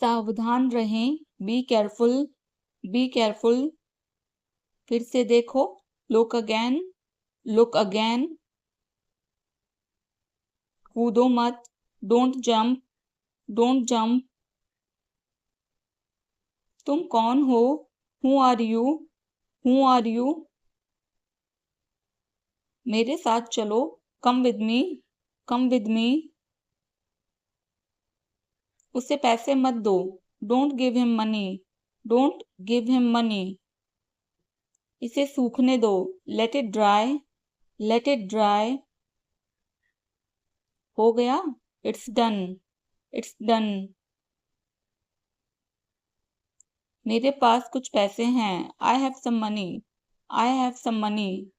सावधान रहें, be careful, be careful. फिर से देखो, लुक अगेन, लुक अगेन। कूदो मत, डोंट जंप, डोंट जंप। तुम कौन हो, who are you, who are you. मेरे साथ चलो, come with me, come with me. उसे पैसे मत दो, don't give him money, don't give him money. इसे सूखने दो, let it dry, let it dry. हो गया, इट्स डन, इट्स डन। मेरे पास कुछ पैसे हैं, I have some money, I have some money.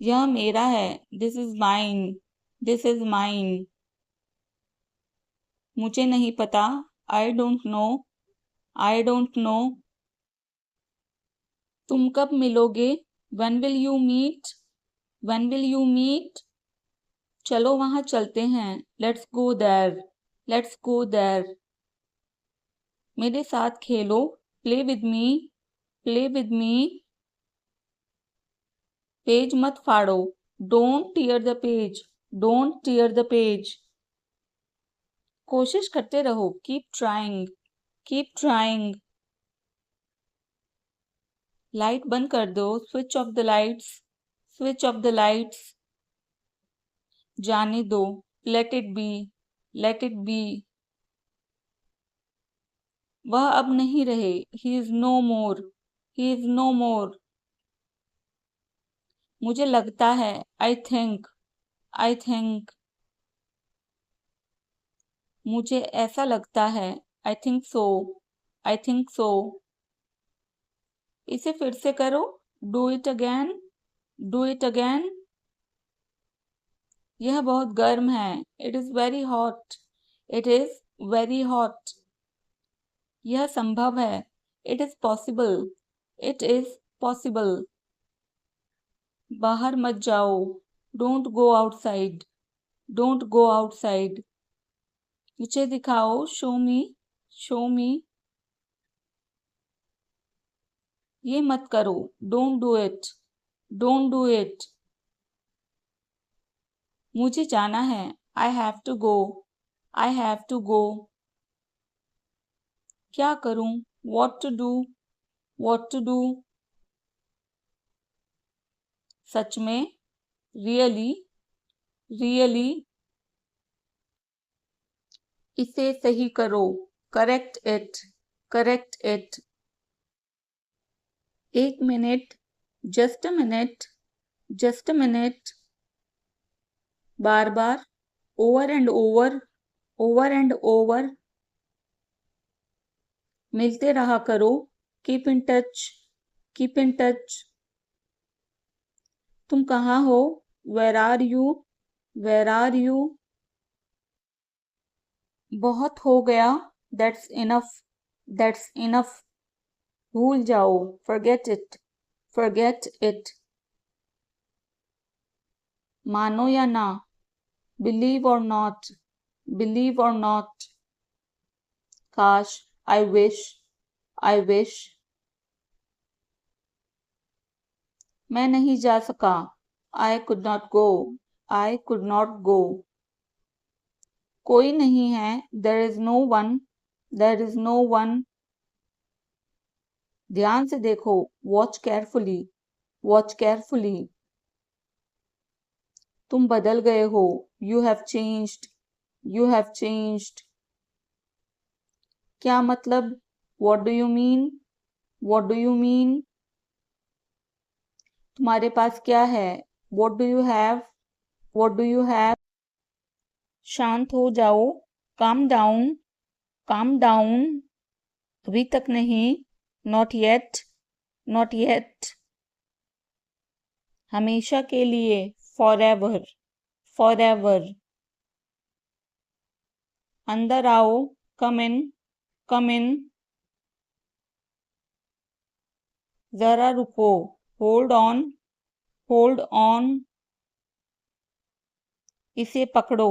यह मेरा है, this is mine, this is mine. मुझे नहीं पता, I don't know, I don't know. तुम कब मिलोगे, when will you meet, when will you meet. चलो वहां चलते हैं, let's go there, let's go there. मेरे साथ खेलो, play with me, play with me. Page मत फाड़ो, don't tear the page, don't tear the page. कोशिश करते रहो, keep trying, keep trying. Light बंद कर दो, switch off the lights, switch off the lights. जाने दो, let it be, let it be. वह अब नहीं रहे, he is no more, he is no more. मुझे लगता है, आई थिंक, आई थिंक। मुझे ऐसा लगता है, I think so, I think so. इसे फिर से करो, do it again, do it again. यह बहुत गर्म है, it is very hot, it is very hot. यह संभव है, it is possible, it is possible. बाहर मत जाओ, don't go outside, don't go outside. मुझे दिखाओ, शो मी, शो मी। ये मत करो, डोंट डू इट, डोंट डू इट। मुझे जाना है, I have to go, I have to go. क्या करूं, what to do, what to do. सच में, रियली, रियली। इसे सही करो, करेक्ट इट, करेक्ट इट। एक minute, just a minute, just a minute. बार बार, over and over, over and over. मिलते रहा करो, keep in touch, keep in touch. तुम कहाँ हो, where are you, where are you. बहुत हो गया, दैट्स इनफ, दैट्स इनफ। भूल जाओ, फॉरगेट इट, फॉरगेट इट। मानो या ना, बिलीव और नॉट, बिलीव और नॉट। काश, आई विश, आई विश। मैं नहीं जा सका, I could not go, I could not go. कोई नहीं है, there is no one, there is no one. ध्यान से देखो, वॉच केयरफुली, वॉच केयरफुली। तुम बदल गए हो, you have changed, you have changed. क्या मतलब, what do you mean, what do you mean. तुम्हारे पास क्या है, what do you have, what do you have. शांत हो जाओ, काम डाउन, काम डाउन। अभी तक नहीं, नॉट येट, नॉट येट। हमेशा के लिए, फॉर एवर, फॉर एवर। अंदर आओ, कम इन, कम इन। जरा रुको, होल्ड ऑन, होल्ड ऑन। इसे पकड़ो,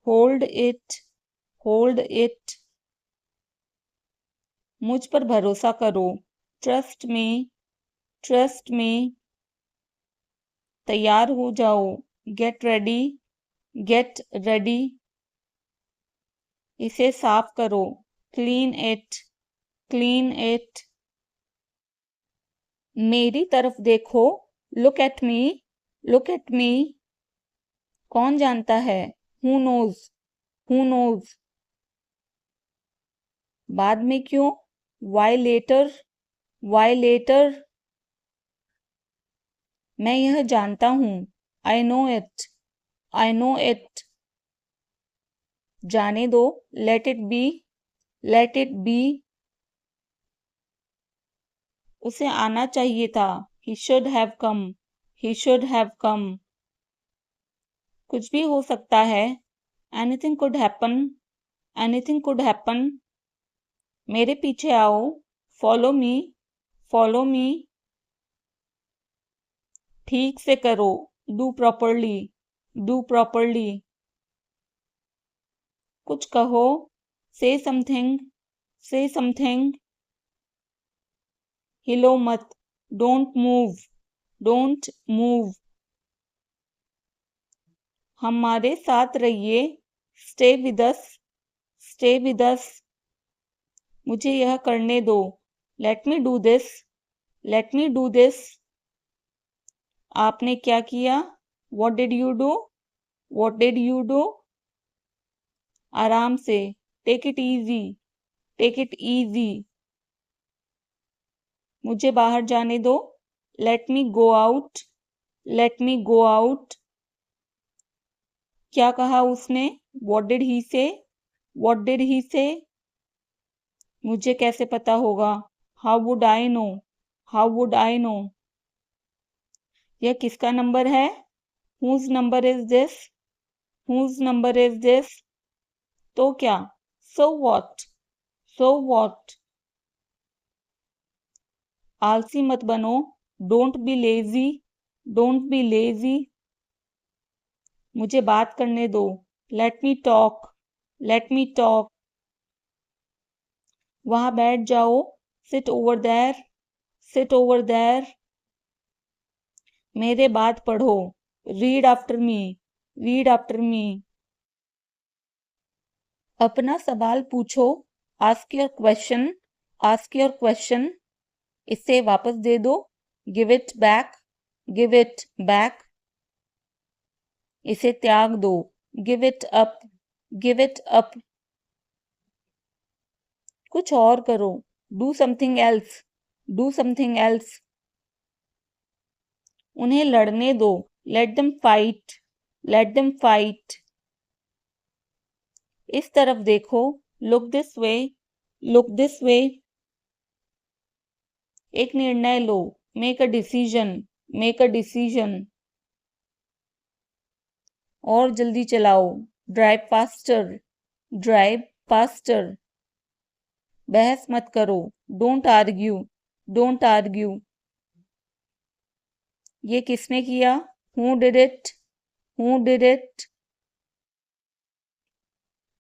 होल्ड इट, होल्ड इट। मुझ पर भरोसा करो, ट्रस्ट मी, ट्रस्ट मी। तैयार हो जाओ, गेट रेडी, गेट रेडी। इसे साफ करो, क्लीन इट, क्लीन इट। मेरी तरफ देखो, look at me, look at me. कौन जानता है, हु नोज, हु नोज। बाद में क्यों, वाई लेटर, वाई लेटर। मैं यह जानता हूं, I know it, I know it. जाने दो, let it be, let it B. उसे आना चाहिए था, he should have come, he should have come. कुछ भी हो सकता है, anything could happen, anything could happen. मेरे पीछे आओ, फॉलो मी, फॉलो मी। ठीक से करो, डू प्रॉपरली, डू प्रॉपरली। कुछ कहो, से समथिंग, से समथिंग। हिलो मत, डोंट मूव, डोंट मूव। हमारे साथ रहिए, stay with us, stay with us. मुझे यह करने दो, let me do this, let me do this. आपने क्या किया, what did you do, what did you do. आराम से, take it easy, take it easy. मुझे बाहर जाने दो, let me go out, let me go out. क्या कहा उसने, व्हाट डिड ही से, व्हाट डिड ही से। मुझे कैसे पता होगा, how would I know, how would I know. यह किसका नंबर है, whose number is this, whose number is this. तो क्या, सो व्हाट, सो व्हाट। आलसी मत बनो, don't be lazy, don't be lazy. मुझे बात करने दो, let me talk, let me talk. वहां बैठ जाओ, sit over there, sit over there. मेरे बाद पढ़ो, read after me, read after me. अपना सवाल पूछो, ask your question, ask your question. इसे वापस दे दो, give it back, give it back. इसे त्याग दो, give it up, give it up. कुछ और करो, do something else, do something else. उन्हें लड़ने दो, let them fight, let them fight. इस तरफ देखो, look this way, look this way. एक निर्णय लो, make a decision, make a decision. और जल्दी चलाओ, ड्राइव फास्टर, ड्राइव फास्टर। बहस मत करो, डोंट आर्ग्यू, डोंट आर्ग्यू। ये किसने किया, who did it, who did it.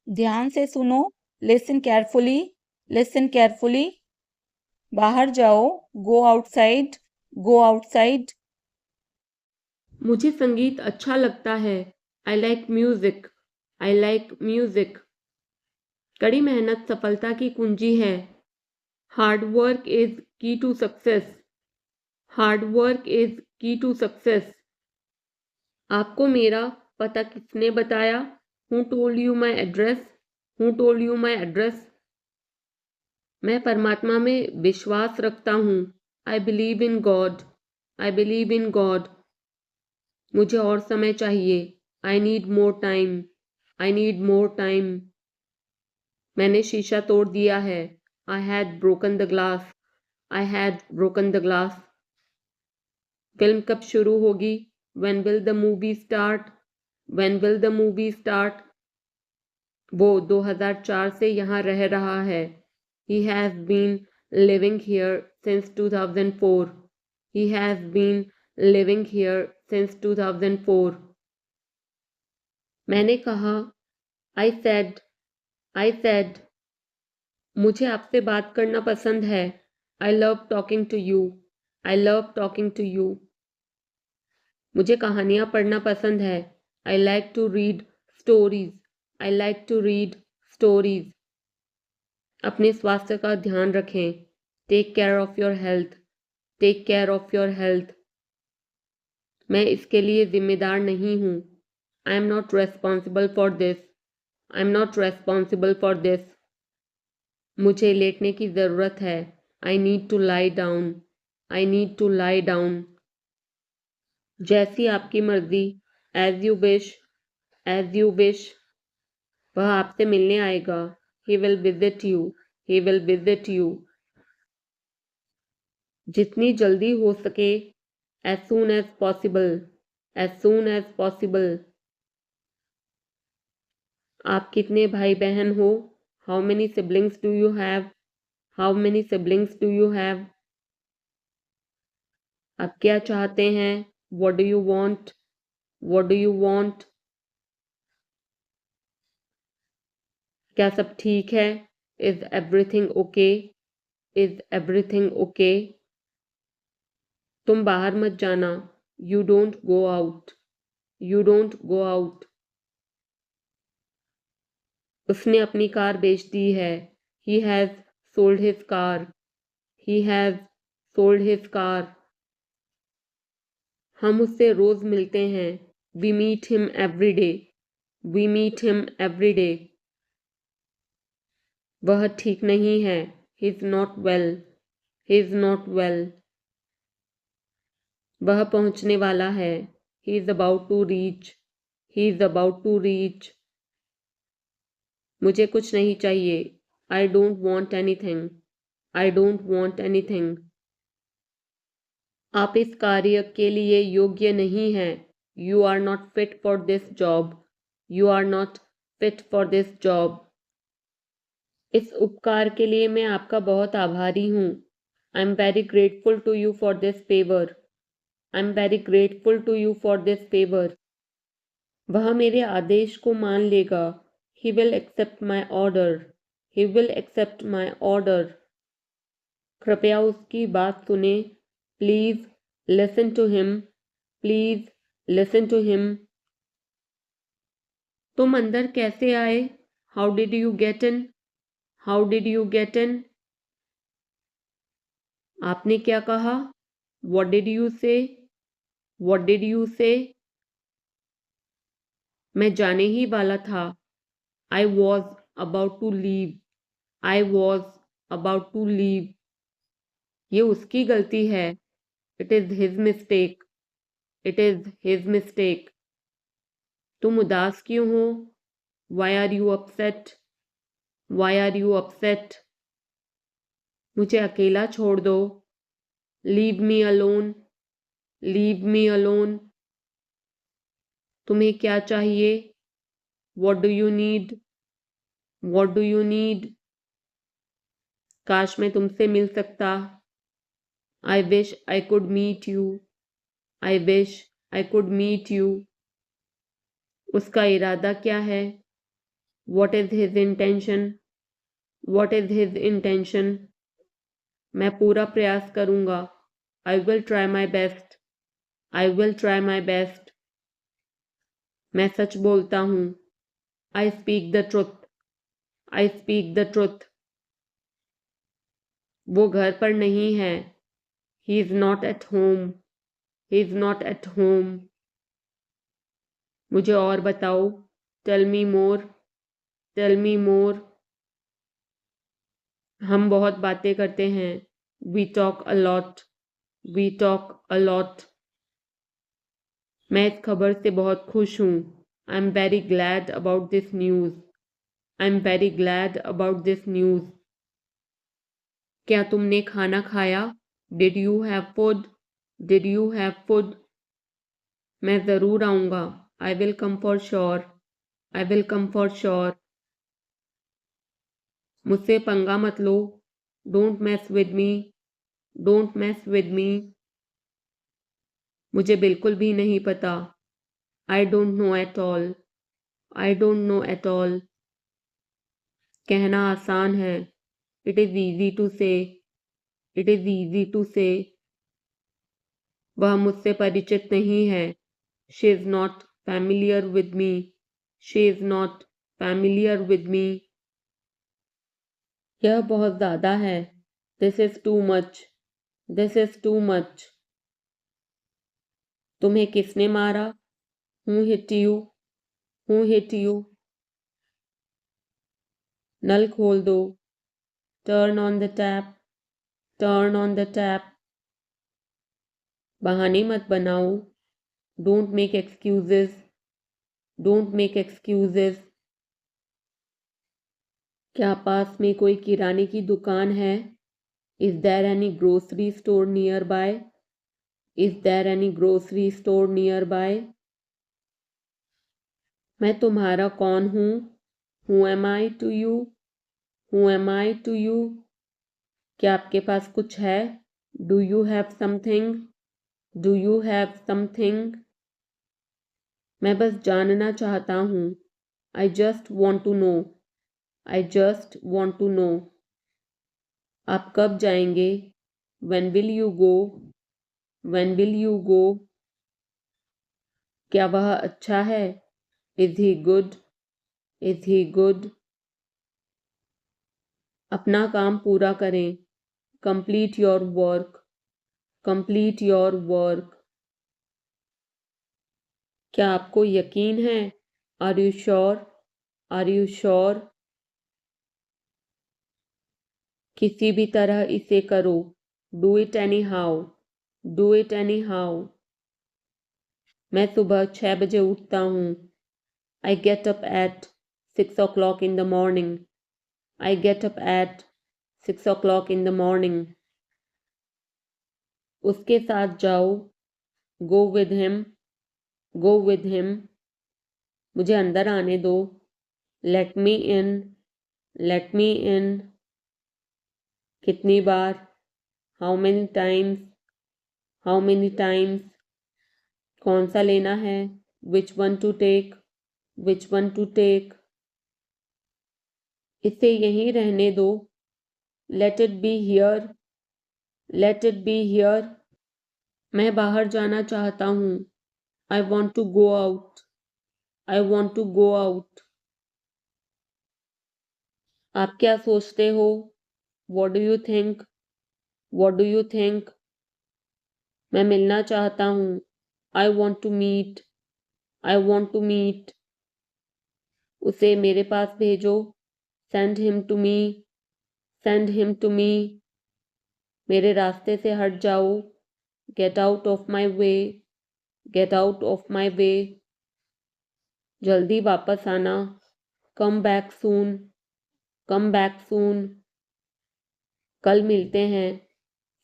ध्यान से सुनो, लिसन केयरफुली, लिसन केयरफुली। बाहर जाओ, गो आउटसाइड, गो आउटसाइड। मुझे संगीत अच्छा लगता है, I like music, I like music. कड़ी मेहनत सफलता की कुंजी है, hard work is key to success, hard work is key to success. आपको मेरा पता किसने बताया, who told you my address, who told you my address. मैं परमात्मा में विश्वास रखता हूँ, I believe in God, I believe in God. मुझे और समय चाहिए, I need more time, I need more time. मैंने शीशा तोड़ दिया है, I had broken the glass, I had broken the glass. Film कब शुरू होगी, when will the movie start, when will the movie start. वो 2004 से यहाँ रह रहा है, he has been living here since 2004, he has been living here since 2004। मैंने कहा, आई सेड, आई सेड। मुझे आपसे बात करना पसंद है। I love talking to you. I love talking to you. मुझे कहानियाँ पढ़ना पसंद है। I like to read stories. I like to read stories. अपने स्वास्थ्य का ध्यान रखें। Take care of your health. Take care of your health. मैं इसके लिए जिम्मेदार नहीं हूँ। I am not responsible for this. I am not responsible for this. मुझे लेटने की ज़रूरत है। I need to lie down. I need to lie down. जैसी आपकी मर्जी। As you wish. As you wish. वह आपसे मिलने आएगा। He will visit you. He will visit you. जितनी जल्दी हो सके। As soon as possible. As soon as possible. आप कितने भाई बहन हो? How many siblings do you have? How many siblings do you have? आप क्या चाहते हैं? What do you want? What do you want? क्या सब ठीक है? Is everything okay? Is everything okay? तुम बाहर मत जाना। You don't go out. You don't go out. उसने अपनी कार बेच दी है। He has sold his car. He has sold his car. हम उससे रोज मिलते हैं। We meet him every day. We meet him every day. वह ठीक नहीं है। He is not well. He is not well. वह पहुंचने वाला है। He is about to reach. He is about to reach. मुझे कुछ नहीं चाहिए। I don't want anything. I don't want anything. आप इस कार्य के लिए योग्य नहीं हैं। You are not fit for this job. You are not fit for this job. इस उपकार के लिए मैं आपका बहुत आभारी हूँ। I am very grateful to you for this favor. I am very grateful to you for this favor. वह मेरे आदेश को मान लेगा। He will accept my order. He will accept my order. कृपया उसकी बात सुने। Please listen to him. Please listen to him. तुम अंदर कैसे आए? How did you get in? How did you get in? आपने क्या कहा? What did you say? What did you say? मैं जाने ही वाला था। I was about to leave. I was about to leave. ये उसकी गलती है। It is his mistake. It is his mistake. तुम उदास क्यों हो? Why are you upset? Why are you upset? मुझे अकेला छोड़ दो। Leave me alone. Leave me alone. तुम्हें क्या चाहिए? What do you need? What do you need? काश मैं तुमसे मिल सकता। I wish I could meet you. I wish I could meet you. उसका इरादा क्या है? What is his intention? What is his intention? मैं पूरा प्रयास करूँगा। I will try my best. I will try my best. मैं सच बोलता हूँ। I speak the truth. I speak the truth. वो घर पर नहीं है। He is not at home. He is not at home. मुझे और बताओ। Tell me more. Tell me more. हम बहुत बातें करते हैं। We talk a lot. We talk a lot. मैं इस खबर से बहुत खुश हूँ। I'm very glad about this news. I'm very glad about this news. क्या तुमने खाना खाया? Did you have food? Did you have food? मैं ज़रूर आऊँगा। I will come for sure. I will come for sure. मुझसे पंगा मत लो। Don't mess with me. Don't mess with me. मुझे बिल्कुल भी नहीं पता। I don't know at all. I don't know at all. कहना आसान है। It is easy to say. It is easy to say. वह मुझसे परिचित नहीं है. She is not familiar with me. She is not familiar with me. यह बहुत ज़्यादा है. This is too much. This is too much. तुम्हें किसने मारा? Who hit you? Who hit you? नल खोल दो. Turn on the tap. Turn on the tap. बहाने मत बनाओ. Don't make excuses. Don't make excuses. क्या पास में कोई किराने की दुकान है? Is there any grocery store nearby? Is there any grocery store nearby? मैं तुम्हारा कौन हूँ? Who am I to you? Who am I to you? क्या आपके पास कुछ है? Do you have something? Do you have something? मैं बस जानना चाहता हूँ. I just want to know. I just want to know. आप कब जाएंगे? When will you go? When will you go? क्या वह अच्छा है? Is he good? Is he good? अपना काम पूरा करें. Complete your work. Complete your work. क्या आपको यकीन है? Are you sure? Are you sure? किसी भी तरह इसे करो. Do it anyhow. Do it anyhow. मैं सुबह 6 बजे उठता हूँ. I get up at 6 o'clock in the morning. I get up at 6 o'clock in the morning. उसके साथ जाओ. Go with him. Go with him. मुझे अंदर आने दो. Let me in. Let me in. कितनी बार? How many times? How many times? कौन सा लेना है? Which one to take? Which one to take? इसे यहीं रहने दो. Let it be here. Let it be here. मैं बाहर जाना चाहता हूँ. I want to go out. I want to go out. आप क्या सोचते हो? What do you think? What do you think? मैं मिलना चाहता हूँ. I want to meet. I want to meet. उसे मेरे पास भेजो. Send him to me. Send him to me. मेरे रास्ते से हट जाओ. Get out of my way. Get out of my way. जल्दी वापस आना. Come back soon. Come back soon. कल मिलते हैं.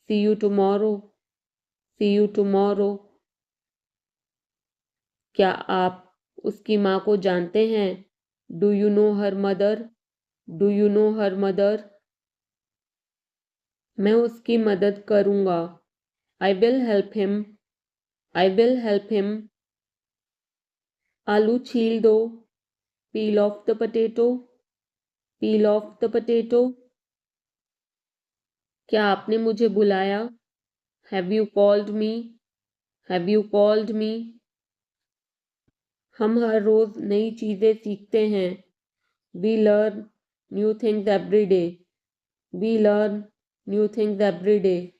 See you tomorrow. See you tomorrow. क्या आप उसकी माँ को जानते हैं? Do you know her mother? Do you know her mother? मैं उसकी मदद करूँगा. I will help him. I will help him. आलू छील दो. Peel off the potato. Peel off the potato. क्या आपने मुझे बुलाया? Have you called me? Have you called me? हम हर रोज नई चीजें सीखते हैं. We learn new things every day. We learn new things every day.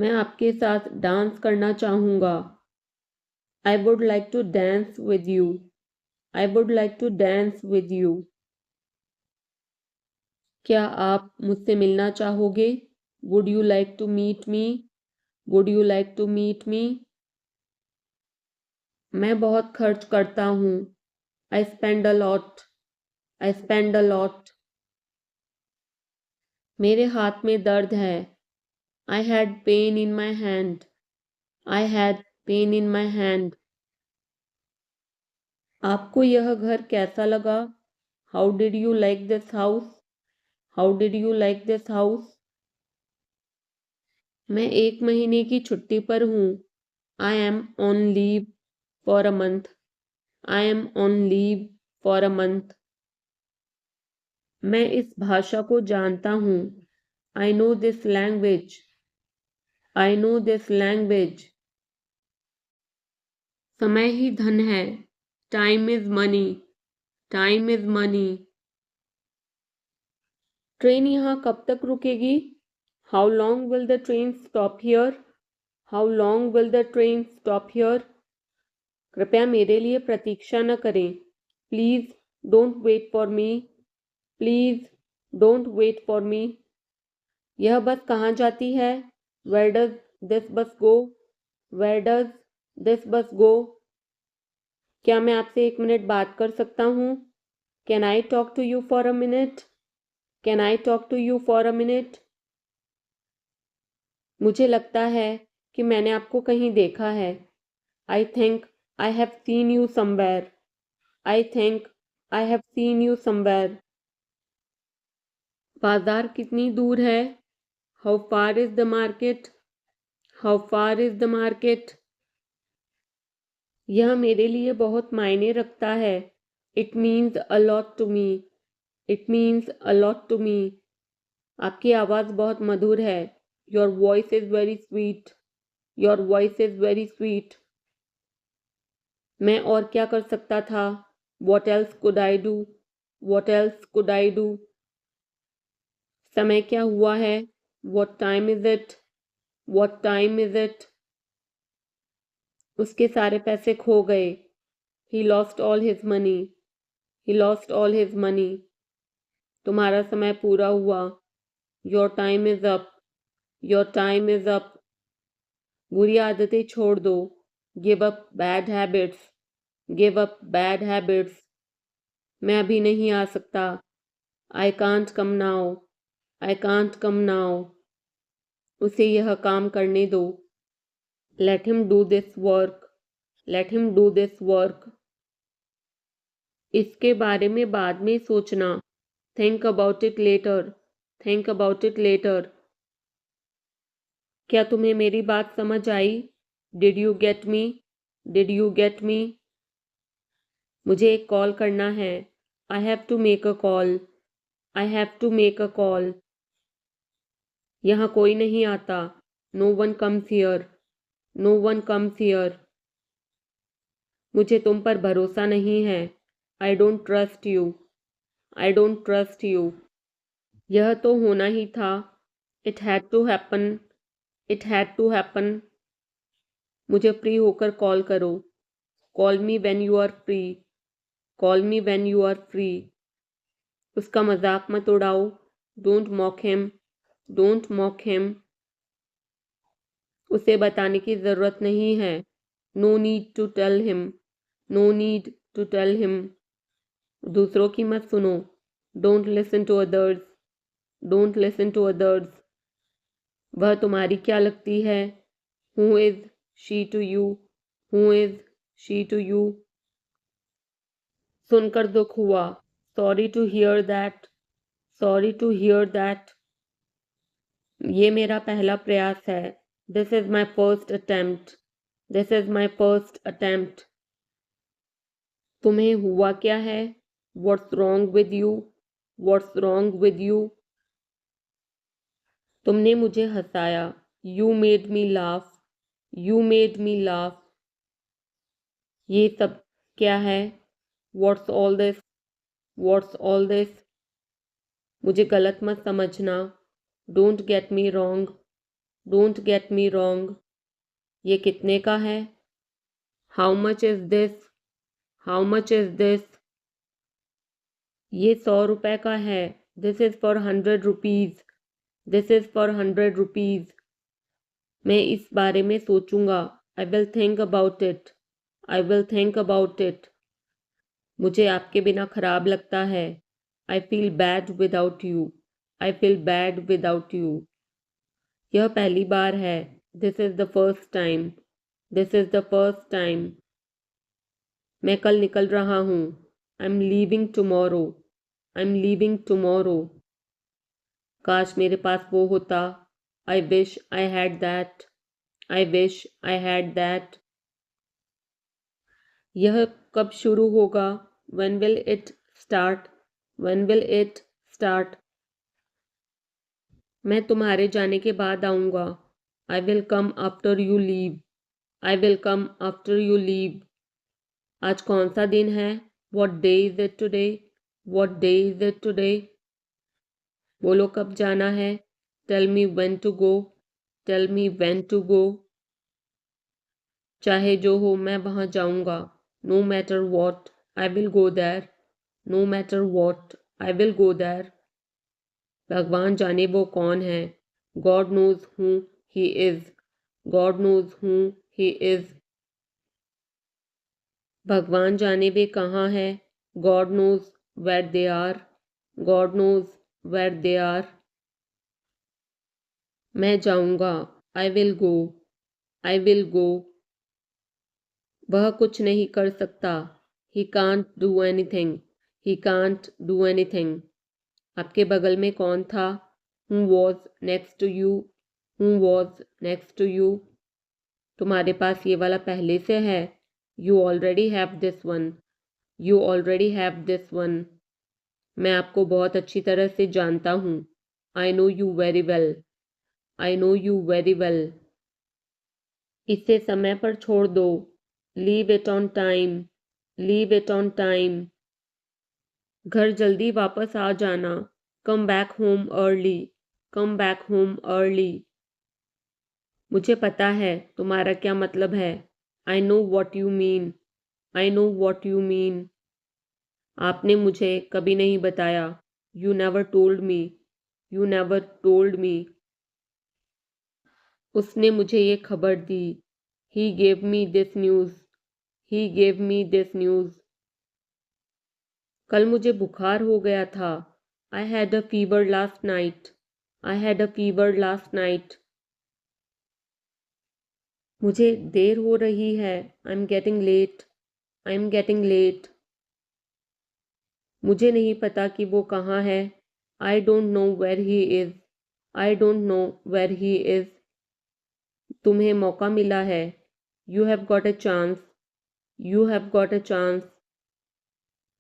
मैं आपके साथ डांस करना चाहूँगा. I would like to dance with you. I would like to dance with you. क्या आप मुझसे मिलना चाहोगे? Would you like to meet me? Would you like to meet me? मैं बहुत खर्च करता हूँ. I spend a lot. I spend a lot. मेरे हाथ में दर्द है. I had pain in my hand. I had pain in my hand. आपको यह घर कैसा लगा? How did you like this house? How did you like this house? मैं 1 महीने की छुट्टी पर हूँ. I am on leave for a month. I am on leave for a month. मैं इस भाषा को जानता हूँ। I know this language. I know this language. समय ही धन है। Time is money. Time is money. Train यहाँ कब तक रुकेगी? How long will the train stop here? How long will the train stop here? कृपया मेरे लिए प्रतीक्षा न करें। Please don't wait for me. Please don't wait for me. यह बस कहाँ जाती है? Where does this bus go? Where does this bus go? क्या मैं आपसे 1 मिनट बात कर सकता हूँ? Can I talk to you for a minute? Can I talk to you for a minute? मुझे लगता है कि मैंने आपको कहीं देखा है। I think I have seen you somewhere. I think I have seen you somewhere. बाजार कितनी दूर है? How far is the market? How far is the market? यह मेरे लिए बहुत मायने रखता है। It means a lot to me. It means a lot to me. आपकी आवाज़ बहुत मधुर है। Your voice is very sweet. Your voice is very sweet. मैं और क्या कर सकता था? What else could I do? What else could I do? समय क्या हुआ है? What time is it? What time is it? उसके सारे पैसे खो गए। He lost all his money. He lost all his money. तुम्हारा समय पूरा हुआ। Your time is up. Your time is up. बुरी आदतें छोड़ दो। Give up bad habits. Give up bad habits. मैं अभी नहीं आ सकता। I can't come now. I can't come now. उसे यह काम करने दो। Let him do this work. Let him do this work. इसके बारे में बाद में सोचना। Think about it later. Think about it later. क्या तुम्हें मेरी बात समझ आई? Did you get me? Did you get me? मुझे एक कॉल करना है। I have to make a call. I have to make a call. यहाँ कोई नहीं आता। No one comes here. No one comes here. मुझे तुम पर भरोसा नहीं है। I don't trust you. I don't trust you. यह तो होना ही था। It had to happen. It had to happen. मुझे फ्री होकर कॉल करो। Call me when you are free. Call me when you are free. उसका मजाक मत उड़ाओ। Don't mock him. Don't mock him. उसे बताने की ज़रूरत नहीं है। No need to tell him. No need to tell him. दूसरों की मत सुनो। Don't listen to others. Don't listen to others. वह तुम्हारी क्या लगती है? Who is she to you? Who is she to you? सुनकर दुख हुआ। Sorry to hear that. Sorry to hear that. ये मेरा पहला प्रयास है। This is my first attempt. This is my first attempt. तुम्हें हुआ क्या है? What's wrong with you? What's wrong with you? तुमने मुझे हंसाया। You made me laugh. You made me laugh. ये सब क्या है? What's all this? What's all this? मुझे गलत मत समझना। Don't get me wrong. Don't get me wrong. ये कितने का है? How much is this? How much is this? ये 100 रुपए का है। This is for 100 rupees. This is for 100 rupees. मैं इस बारे में सोचूंगा। I will think about it. I will think about it. मुझे आपके बिना खराब लगता है। I feel bad without you. I feel bad without you. यह पहली बार है। This is the first time. This is the first time. मैं कल निकल रहा हूँ। I'm leaving tomorrow. I'm leaving tomorrow. काश मेरे पास वो होता। I wish I had that. I wish I had that. यह कब शुरू होगा? When will it start? When will it start. मैं तुम्हारे जाने के बाद आऊँगा. I will come after you leave. I will come after you leave. आज कौन सा दिन है? What day is it today? What day is it today? बोलो कब जाना है? Tell me when to go. Tell me when to go. चाहे जो हो मैं वहाँ जाऊँगा. No matter what, I will go there. No matter what, I will go there. भगवान जाने वो कौन है. God knows who he is. God knows who he is. भगवान जाने वे कहाँ है. God knows where they are. God knows where they are. मैं जाऊँगा. I will go. I will go. वह कुछ नहीं कर सकता. He can't do anything. He can't do anything. आपके बगल में कौन था? Who was next to you? Who was next to you? तुम्हारे पास ये वाला पहले से है. You already have this one. You already have this one. मैं आपको बहुत अच्छी तरह से जानता हूँ. I know you very well. I know you very well. इसे समय पर छोड़ दो. Leave it on time. Leave it on time. घर जल्दी वापस आ जाना. Come back home early. Come back home early. मुझे पता है तुम्हारा क्या मतलब है. I know what you mean. I know what you mean. आपने मुझे कभी नहीं बताया. You never told me. You never told me. उसने मुझे ये खबर दी. He gave me this news. He gave me this news. कल मुझे बुखार हो गया था. I had a fever last night. I had a fever last night. मुझे देर हो रही है. I'm getting late. I'm getting late. मुझे नहीं पता कि वो कहाँ है. I don't know where he is. I don't know where he is. तुम्हें मौका मिला है. You have got a chance. You have got a chance.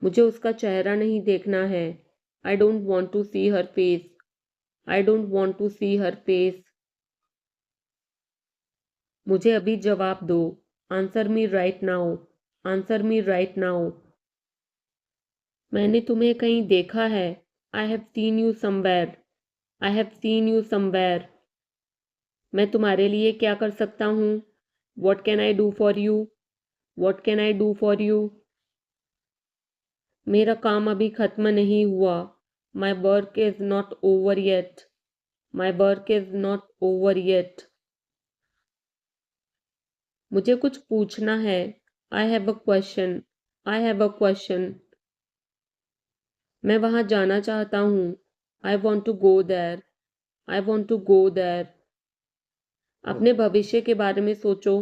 मुझे उसका चेहरा नहीं देखना है. I don't want to see her face. I don't want to see her face. मुझे अभी जवाब दो. Answer me right now. Answer me right now. मैंने तुम्हें कहीं देखा है. I have seen you somewhere. I have seen you somewhere. मैं तुम्हारे लिए क्या कर सकता हूँ? What can I do for you? What can I do for you? मेरा काम अभी खत्म नहीं हुआ. My work is not over yet. My work is not over yet. मुझे कुछ पूछना है. I have a question. I have a question. मैं वहाँ जाना चाहता हूँ. I want to go there. I want to go there. अपने भविष्य के बारे में सोचो.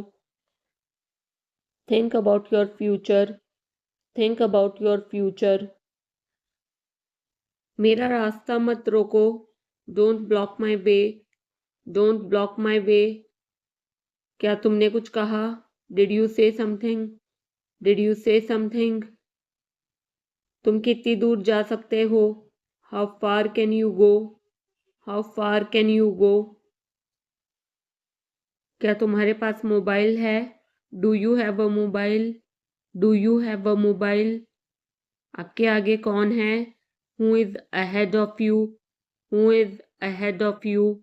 Think about your future. Think about your future. मेरा रास्ता मत रोको. Don't block my way. Don't block my way. क्या तुमने कुछ कहा? Did you say something? Did you say something? तुम कितनी दूर जा सकते हो? How far can you go? How far can you go? क्या तुम्हारे पास मोबाइल है? Do you have a mobile? Do you have a mobile? आपके आगे कौन है? Who is ahead of you? Who is ahead of you?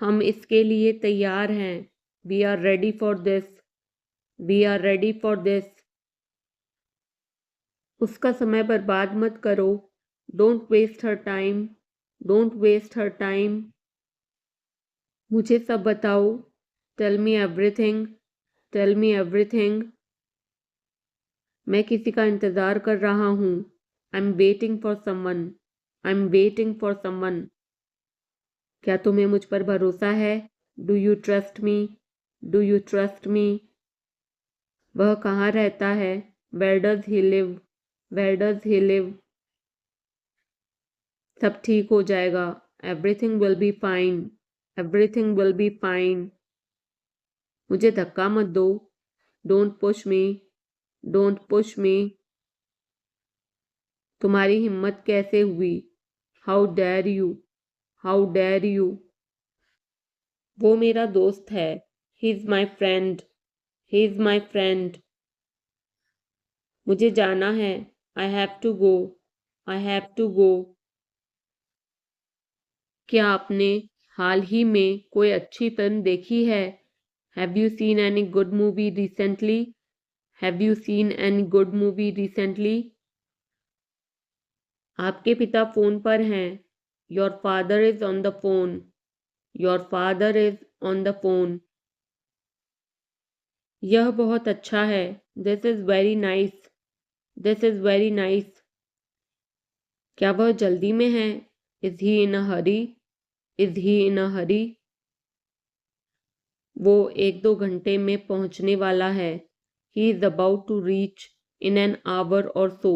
हम इसके लिए तैयार हैं. We are ready for this. We are ready for this. उसका समय बर्बाद मत करो. Don't waste her time. Don't waste her time. मुझे सब बताओ. Tell me everything. Tell me everything. मैं किसी का इंतज़ार कर रहा हूँ. I'm waiting for someone. I'm waiting for someone. क्या तुम्हें मुझ पर भरोसा है? Do you trust me? Do you trust me? वह कहाँ रहता है? Where does he live? Where does he live? सब ठीक हो जाएगा. Everything will be fine. Everything will be fine. मुझे धक्का मत दो. Don't push me. Don't push me. तुम्हारी हिम्मत कैसे हुई? How dare you, how dare you. वो मेरा दोस्त है, he is my friend, he is my friend. मुझे जाना है, I have to go, I have to go. क्या आपने हाल ही में कोई अच्छी फिल्म देखी है? Have you seen any good movie recently? Have you seen any good movie recently? आपके पिता फ़ोन पर हैं। Your father is on the phone, your father is on the phone. यह बहुत अच्छा है, this is very nice, this is very nice. क्या वह जल्दी में है? Is he in a hurry, is he in a hurry. वो 1-2 घंटे में पहुंचने वाला है। He is about to reach in an hour or so,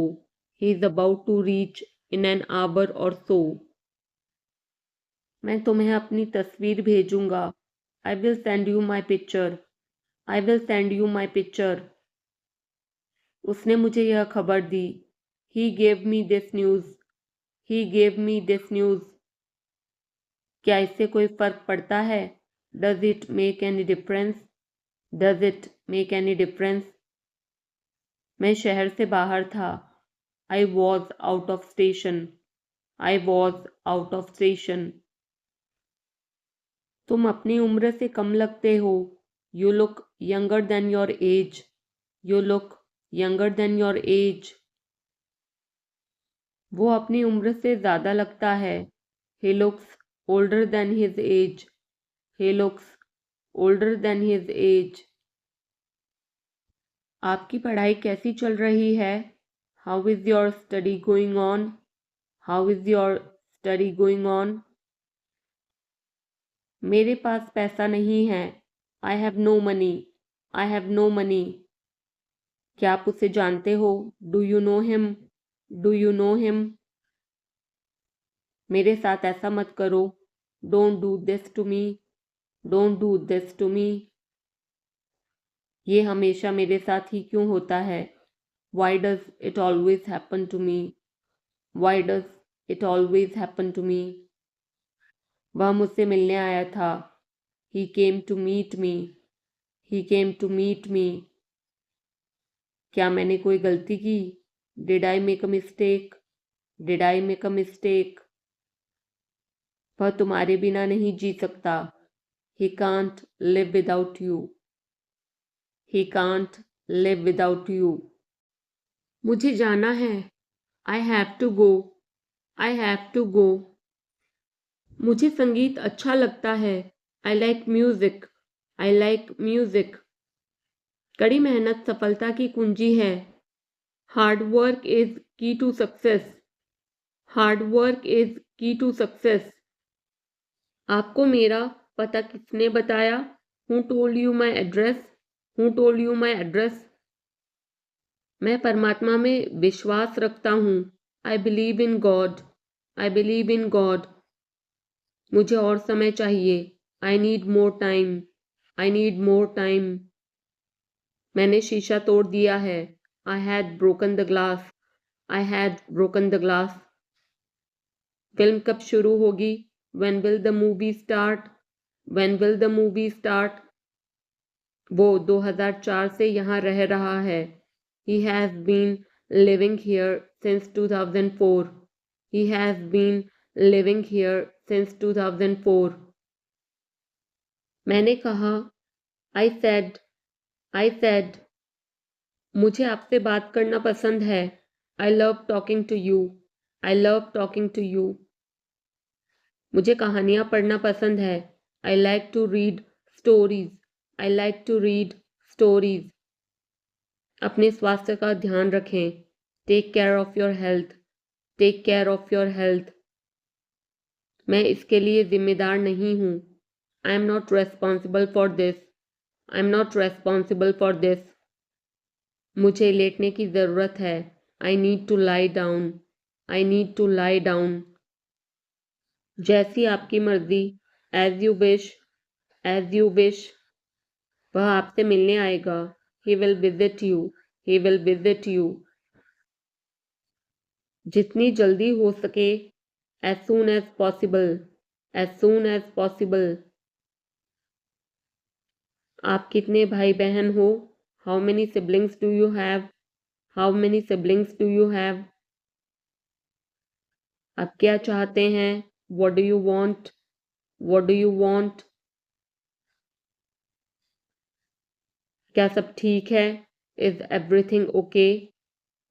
he is about to reach in an hour or so. मैं तुम्हें अपनी तस्वीर भेजूंगा। I will send you my picture, I will send you my picture. उसने मुझे यह खबर दी। He gave me this news, he gave me this news. क्या इससे कोई फ़र्क पड़ता है? Does it make any difference, does it make any difference. मैं शहर से बाहर था। I was out of station, I was out of station. तुम अपनी उम्र से कम लगते हो। You look younger than your age, you look younger than your age. वो अपनी उम्र से ज़्यादा लगता है। He looks older than his age, he looks older than his age. आपकी पढ़ाई कैसी चल रही है? How is your study going on, how is your study going on. मेरे पास पैसा नहीं है। I have no money, I have no money. क्या आप उसे जानते हो? Do you know him, do you know him. मेरे साथ ऐसा मत करो। Don't do this to me, don't do this to me. ये हमेशा मेरे साथ ही क्यों होता है? Why does it always happen to me, why does it always happen to me. वह मुझसे मिलने आया था। He came to meet me, he came to meet me. क्या मैंने कोई गलती की? Did I make a mistake, did I make a mistake. वह तुम्हारे बिना नहीं जी सकता। He can't live without you, he can't live without you. मुझे जाना है, I have to go, I have to go. मुझे संगीत अच्छा लगता है, I like music, I like music. कड़ी मेहनत सफलता की कुंजी है। Hard work is key to success, hard work is key to success. आपको मेरा पता किसने बताया? Who told you my address, who told you my address. मैं परमात्मा में विश्वास रखता हूँ। I believe in God, I believe in God. मुझे और समय चाहिए। I need more time, I need more time. मैंने शीशा तोड़ दिया है। I had broken the glass, I had broken the glass. Film कब शुरू होगी? When will the movie start? When will the movie start? वो 2004 से यहाँ रह रहा है। He has been living here since 2004. He has been living here since 2004. मैंने कहा, I said, I said, मुझे आपसे बात करना पसंद है। I love talking to you. I love talking to you. मुझे कहानियाँ पढ़ना पसंद है। I like to read stories, I like to read stories. अपने स्वास्थ्य का ध्यान रखें। Take care of your health, take care of your health. मैं इसके लिए जिम्मेदार नहीं हूँ। I am not responsible for this, I am not responsible for this. मुझे लेटने की ज़रूरत है। I need to lie down, I need to lie down. जैसी आपकी मर्जी, as you wish, as you wish. वह आपसे मिलने आएगा। He will visit you, he will visit you. जितनी जल्दी हो सके, as soon as possible, as soon as possible. आप कितने भाई बहन हो? How many siblings do you have? How many siblings do you have? आप क्या चाहते हैं? What do you want? What do you want? क्या सब ठीक है? Is everything okay?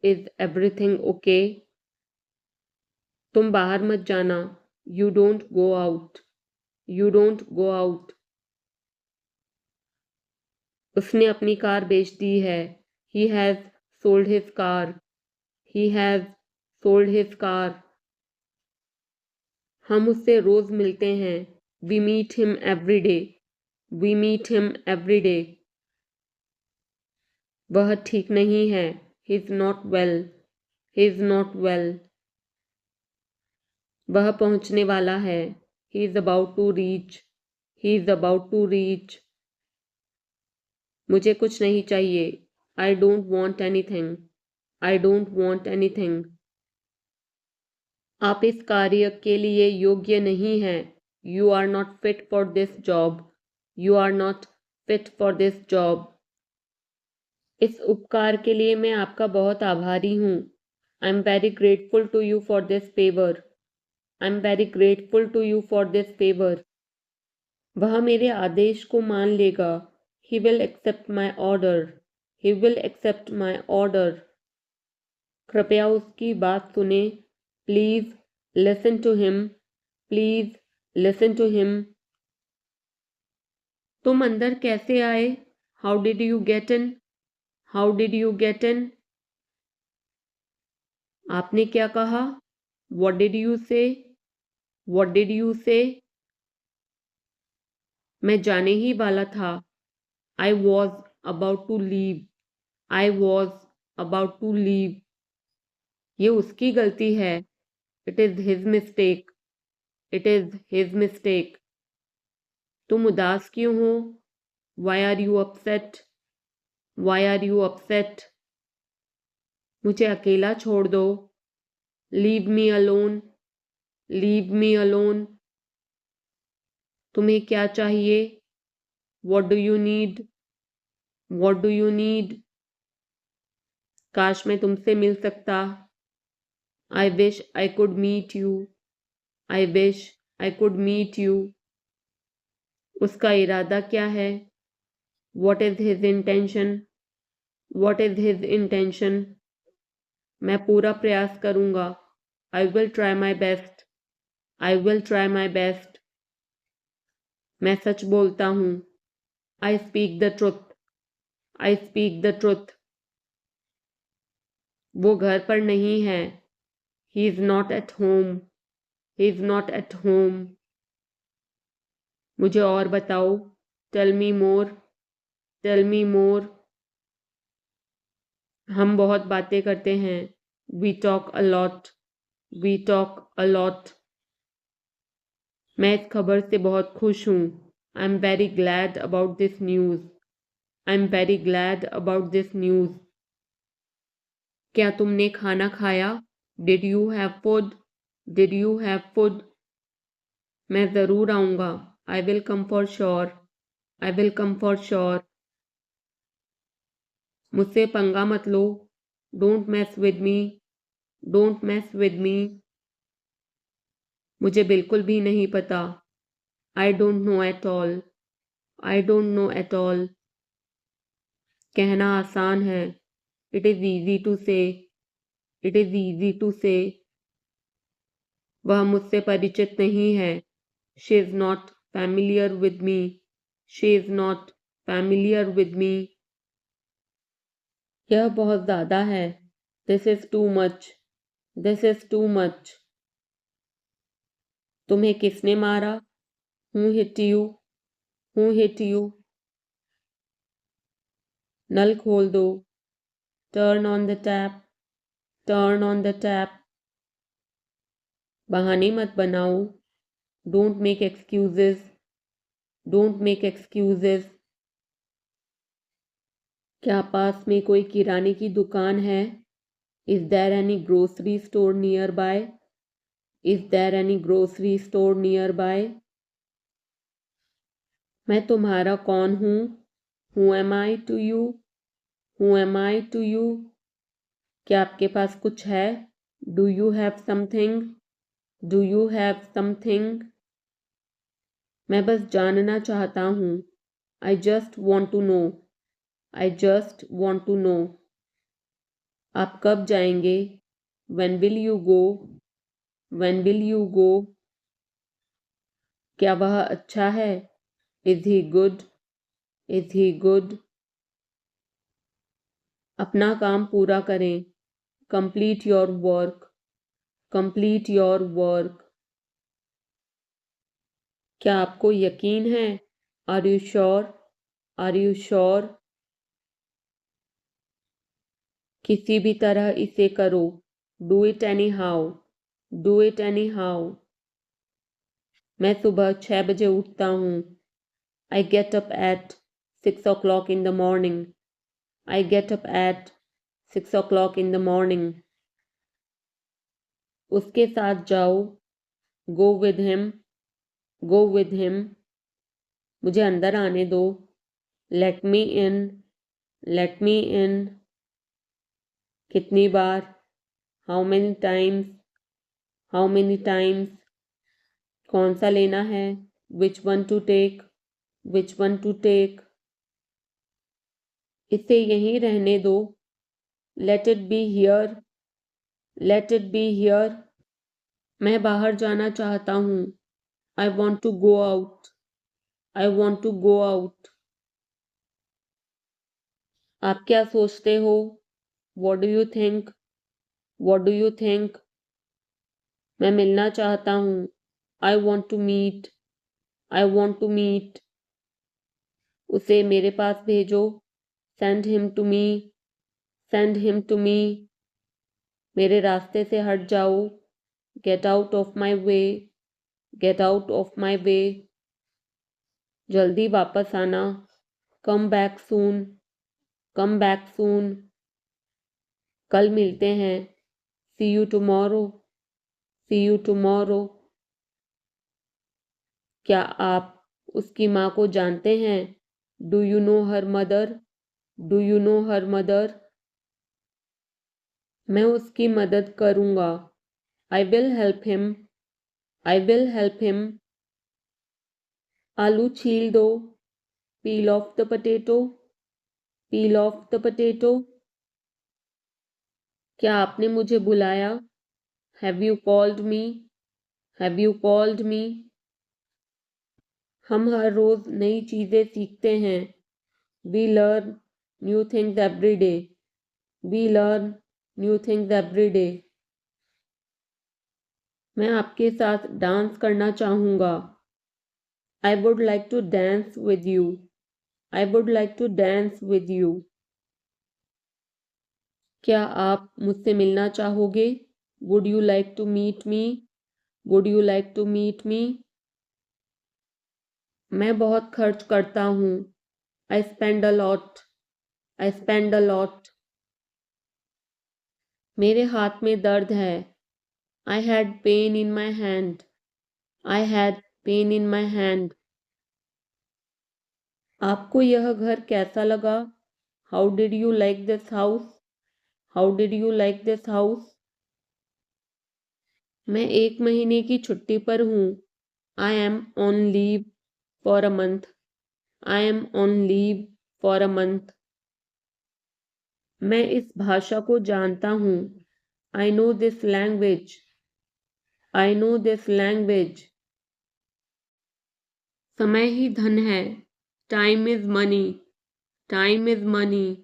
Is everything okay? तुम बाहर मत जाना. You don't go out. You don't go out. उसने अपनी कार बेच दी है. He has sold his car. He has sold his car. हम उससे रोज मिलते हैं. We meet him every day. We meet him every day. वह ठीक नहीं है. He is not well. He is not well. वह पहुंचने वाला है. He is about to reach. He is about to reach. मुझे कुछ नहीं चाहिए. I don't want anything. I don't want anything. आप इस कार्य के लिए योग्य नहीं हैं. You are not fit for this job. You are not fit for this job. इस उपकार के लिए मैं आपका बहुत आभारी हूँ. I'm very grateful to you for this favor. I'm very grateful to you for this favor. वह मेरे आदेश को मान लेगा. He will accept my order. He will accept my order. कृपया उसकी बात सुने. Please listen to him. Please listen to him. तुम अंदर कैसे आए? How did you get in? How did you get in? आपने क्या कहा? What did you say? What did you say? मैं जाने ही वाला था. I was about to leave. I was about to leave. ये उसकी गलती है. It is his mistake. It is his mistake. तुम उदास क्यों हो? Why are you upset? Why are you upset? मुझे अकेला छोड़ दो. Leave me alone. Leave me alone. तुम्हें क्या चाहिए? What do you need? What do you need? काश मैं तुमसे मिल सकता. I wish I could meet you. I wish I could meet you. उसका इरादा क्या है? What is his intention? What is his intention? मैं पूरा प्रयास करूंगा. I will try my best. I will try my best. मैं सच बोलता हूँ. I speak the truth. I speak the truth. वो घर पर नहीं है. He is not at home. He is not at home. मुझे और बताओ. Tell me more. Tell me more. हम बहुत बातें करते हैं. We talk a lot. We talk a lot. मैं इस खबर से बहुत खुश हूँ. I'm very glad about this news. I'm very glad about this news. क्या तुमने खाना खाया? Did you have food? Did you have food? मैं ज़रूर आऊँगा. I will come for sure. I will come for sure. मुझसे पंगा मत लो. Don't mess with me. Don't mess with me. मुझे बिल्कुल भी नहीं पता. I don't know at all. I don't know at all. कहना आसान है. It is easy to say. It is easy to say. वह मुझसे परिचित नहीं है. She is not familiar with me. She is not familiar with me. यह बहुत ज़्यादा है. This is too much. This is too much. तुम्हें किसने मारा? Who hit you? Who hit you? नल खोल दो. Turn on the tap. Turn on the tap. बहाने मत बनाओ. Don't make excuses. Don't make excuses. क्या पास में कोई किराने की दुकान है? Is there any grocery store nearby? Is there any grocery store nearby? मैं तुम्हारा कौन हूँ? Who am I to you? Who am I to you? क्या आपके पास कुछ है? Do you have something? Do you have something? मैं बस जानना चाहता हूँ. I just want to know. I just want to know. आप कब जाएंगे? When will you go? When will you go? क्या वह अच्छा है? Is he good? Is he good? अपना काम पूरा करें. Complete your work. Complete your work. क्या आपको यकीन है? Are you sure? Are you sure? किसी भी तरह इसे करो. Do it anyhow. Do it anyhow. मैं सुबह 6 बजे उठता हूँ. I get up at 6 o'clock in the morning. I get up at 6 o'clock in the morning. उसके साथ जाओ. Go with him. Go with him. मुझे अंदर आने दो. Let me in. Let me in. कितनी बार? How many times? How many times? कौन सा लेना है? Which one to take? Which one to take? इसे यहीं रहने दो. Let it be here. Let it be here. मैं बाहर जाना चाहता हूँ. I want to go out. I want to go out. आप क्या सोचते हो? What do you think? What do you think? मैं मिलना चाहता हूँ. I want to meet. I want to meet. उसे मेरे पास भेजो. Send him to me. Send him to me. मेरे रास्ते से हट जाओ. Get out of my way. Get out of my way. जल्दी वापस आना. Come back soon. Come back soon. कल मिलते हैं. See you tomorrow. See you tomorrow. क्या आप उसकी माँ को जानते हैं? Do you know her mother? Do you know her mother? मैं उसकी मदद करूँगा. I will help him. I will help him. आलू छील दो. Peel off the potato. Peel off the potato. क्या आपने मुझे बुलाया? Have you called me? Have you called me? हम हर रोज नई चीजें सीखते हैं. We learn new things every day. We learn new things every day. मैं आपके साथ डांस करना चाहूँगा. I would like to dance with you. I would like to dance with you. क्या आप मुझसे मिलना चाहोगे? Would you like to meet me? Would you like to meet me? मैं बहुत खर्च करता हूँ. I spend a lot. I spend a lot. मेरे हाथ में दर्द है. I had pain in my hand. I had pain in my hand. आपको यह घर कैसा लगा? How did you like this house? How did you like this house? मैं 1 महीने की छुट्टी पर हूँ. I am on leave for a month. I am on leave for a month. मैं इस भाषा को जानता हूँ. I know this language. I know this language. समय ही धन है. Time is money. Time is money.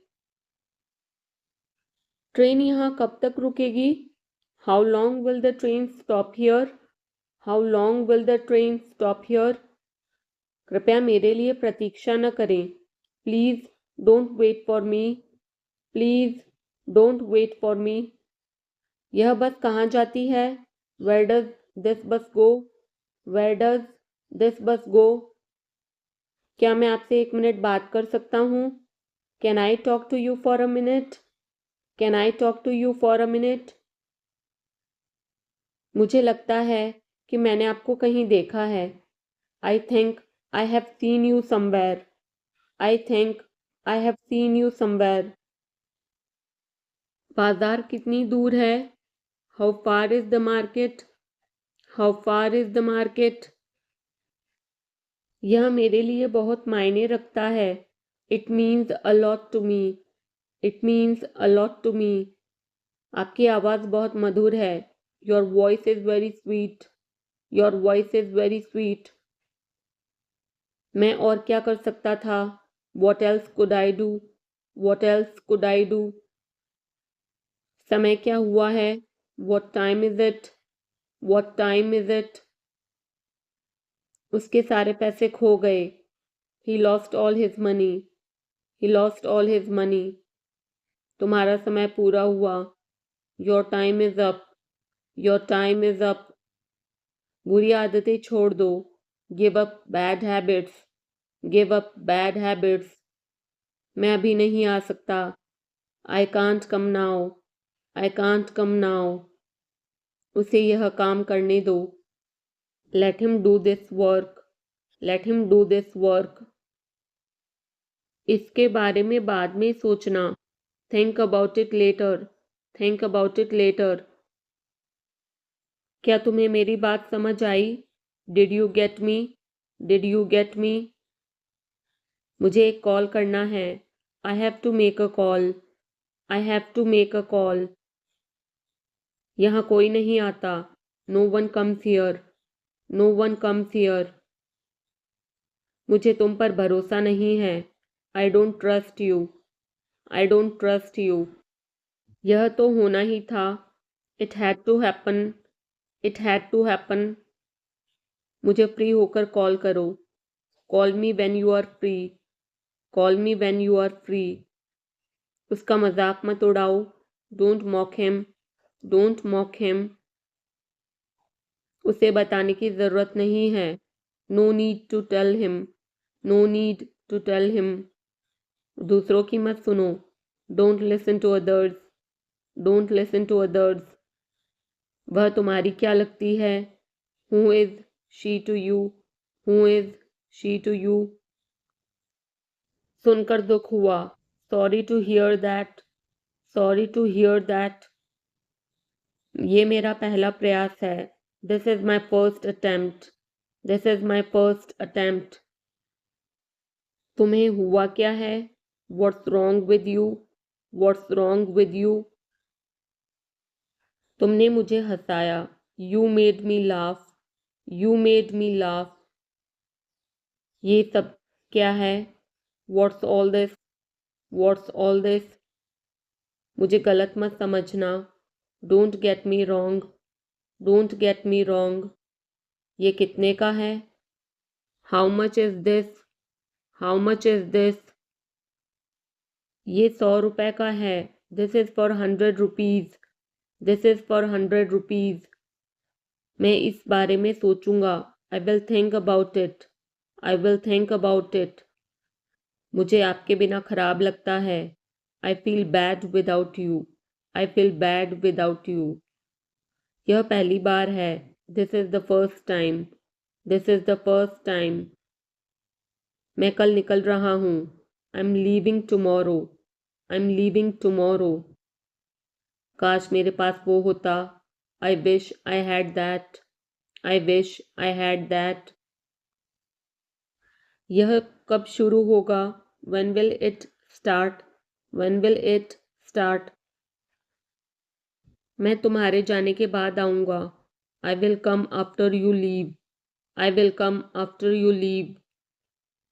Train यहाँ कब तक रुकेगी? How long will the train stop here? How long will the train stop here? कृपया मेरे लिए प्रतीक्षा न करें. Please don't wait for me. Please don't wait for me. यह बस कहाँ जाती है? Where does this bus go? Where does this bus go? क्या मैं आपसे 1 मिनट बात कर सकता हूँ? Can I talk to you for a minute? Can I talk to you for a minute? मुझे लगता है कि मैंने आपको कहीं देखा है। I think I have seen you somewhere. I think I have seen you somewhere. बाजार कितनी दूर है? How far is the market? How far is the market? यह मेरे लिए बहुत मायने रखता है। It means a lot to me. It means a lot to me. आपकी आवाज़ बहुत मधुर है। Your voice is very sweet. Your voice is very sweet. मैं और क्या कर सकता था? What else could I do? What else could I do? समय क्या हुआ है? What time is it? What time is it? उसके सारे पैसे खो गए। He lost all his money. He lost all his money. तुम्हारा समय पूरा हुआ। Your time is up. Your time is up. बुरी आदतें छोड़ दो। Give up bad habits. Give up bad habits. मैं अभी नहीं आ सकता। I can't come now. I can't come now. उसे यह काम करने दो। Let him do this work. Let him do this work. इसके बारे में बाद में सोचना। Think about it later. Think about it later. क्या तुम्हें मेरी बात समझ आई? Did you get me? Did you get me? मुझे एक कॉल करना है। I have to make a call. I have to make a call. यहाँ कोई नहीं आता। No one comes here. No one comes here. मुझे तुम पर भरोसा नहीं है। I don't trust you. I don't trust you. यह तो होना ही था। It had to happen. It had to happen. मुझे फ्री होकर कॉल करो। Call me when you are free. Call me when you are free. उसका मजाक मत उड़ाओ। Don't mock him. Don't mock him. उसे बताने की ज़रूरत नहीं है। No need to tell him. No need to tell him. दूसरों की मत सुनो। Don't listen to others. Don't listen to others. वह तुम्हारी क्या लगती है? Who is she to you? Who is she to you? सुनकर दुख हुआ। Sorry to hear that. Sorry to hear that. ये मेरा पहला प्रयास है। This is my first attempt. This is my first attempt. तुम्हें हुआ क्या है? What's wrong with you? What's wrong with you? तुमने मुझे हंसाया। You made me laugh. You made me laugh. ये सब क्या है? What's all this? What's all this? मुझे गलत मत समझना। Don't get me wrong. Don't get me wrong. ये कितने का है? How much is this? How much is this? ये 100 रुपए का है। This is for 100 rupees. This is for 100 rupees. मैं इस बारे में सोचूंगा। I will think about it. I will think about it. मुझे आपके बिना खराब लगता है। I feel bad without you. I feel bad without you. यह पहली बार है। This is the first time. This is the first time. मैं कल निकल रहा हूँ। I am leaving tomorrow. I am leaving tomorrow. काश मेरे पास वो होता। I wish I had that. I wish I had that. यह कब शुरू होगा? When will it start? When will it start? मैं तुम्हारे जाने के बाद आऊँगा। I will come after you leave. I will come after you leave.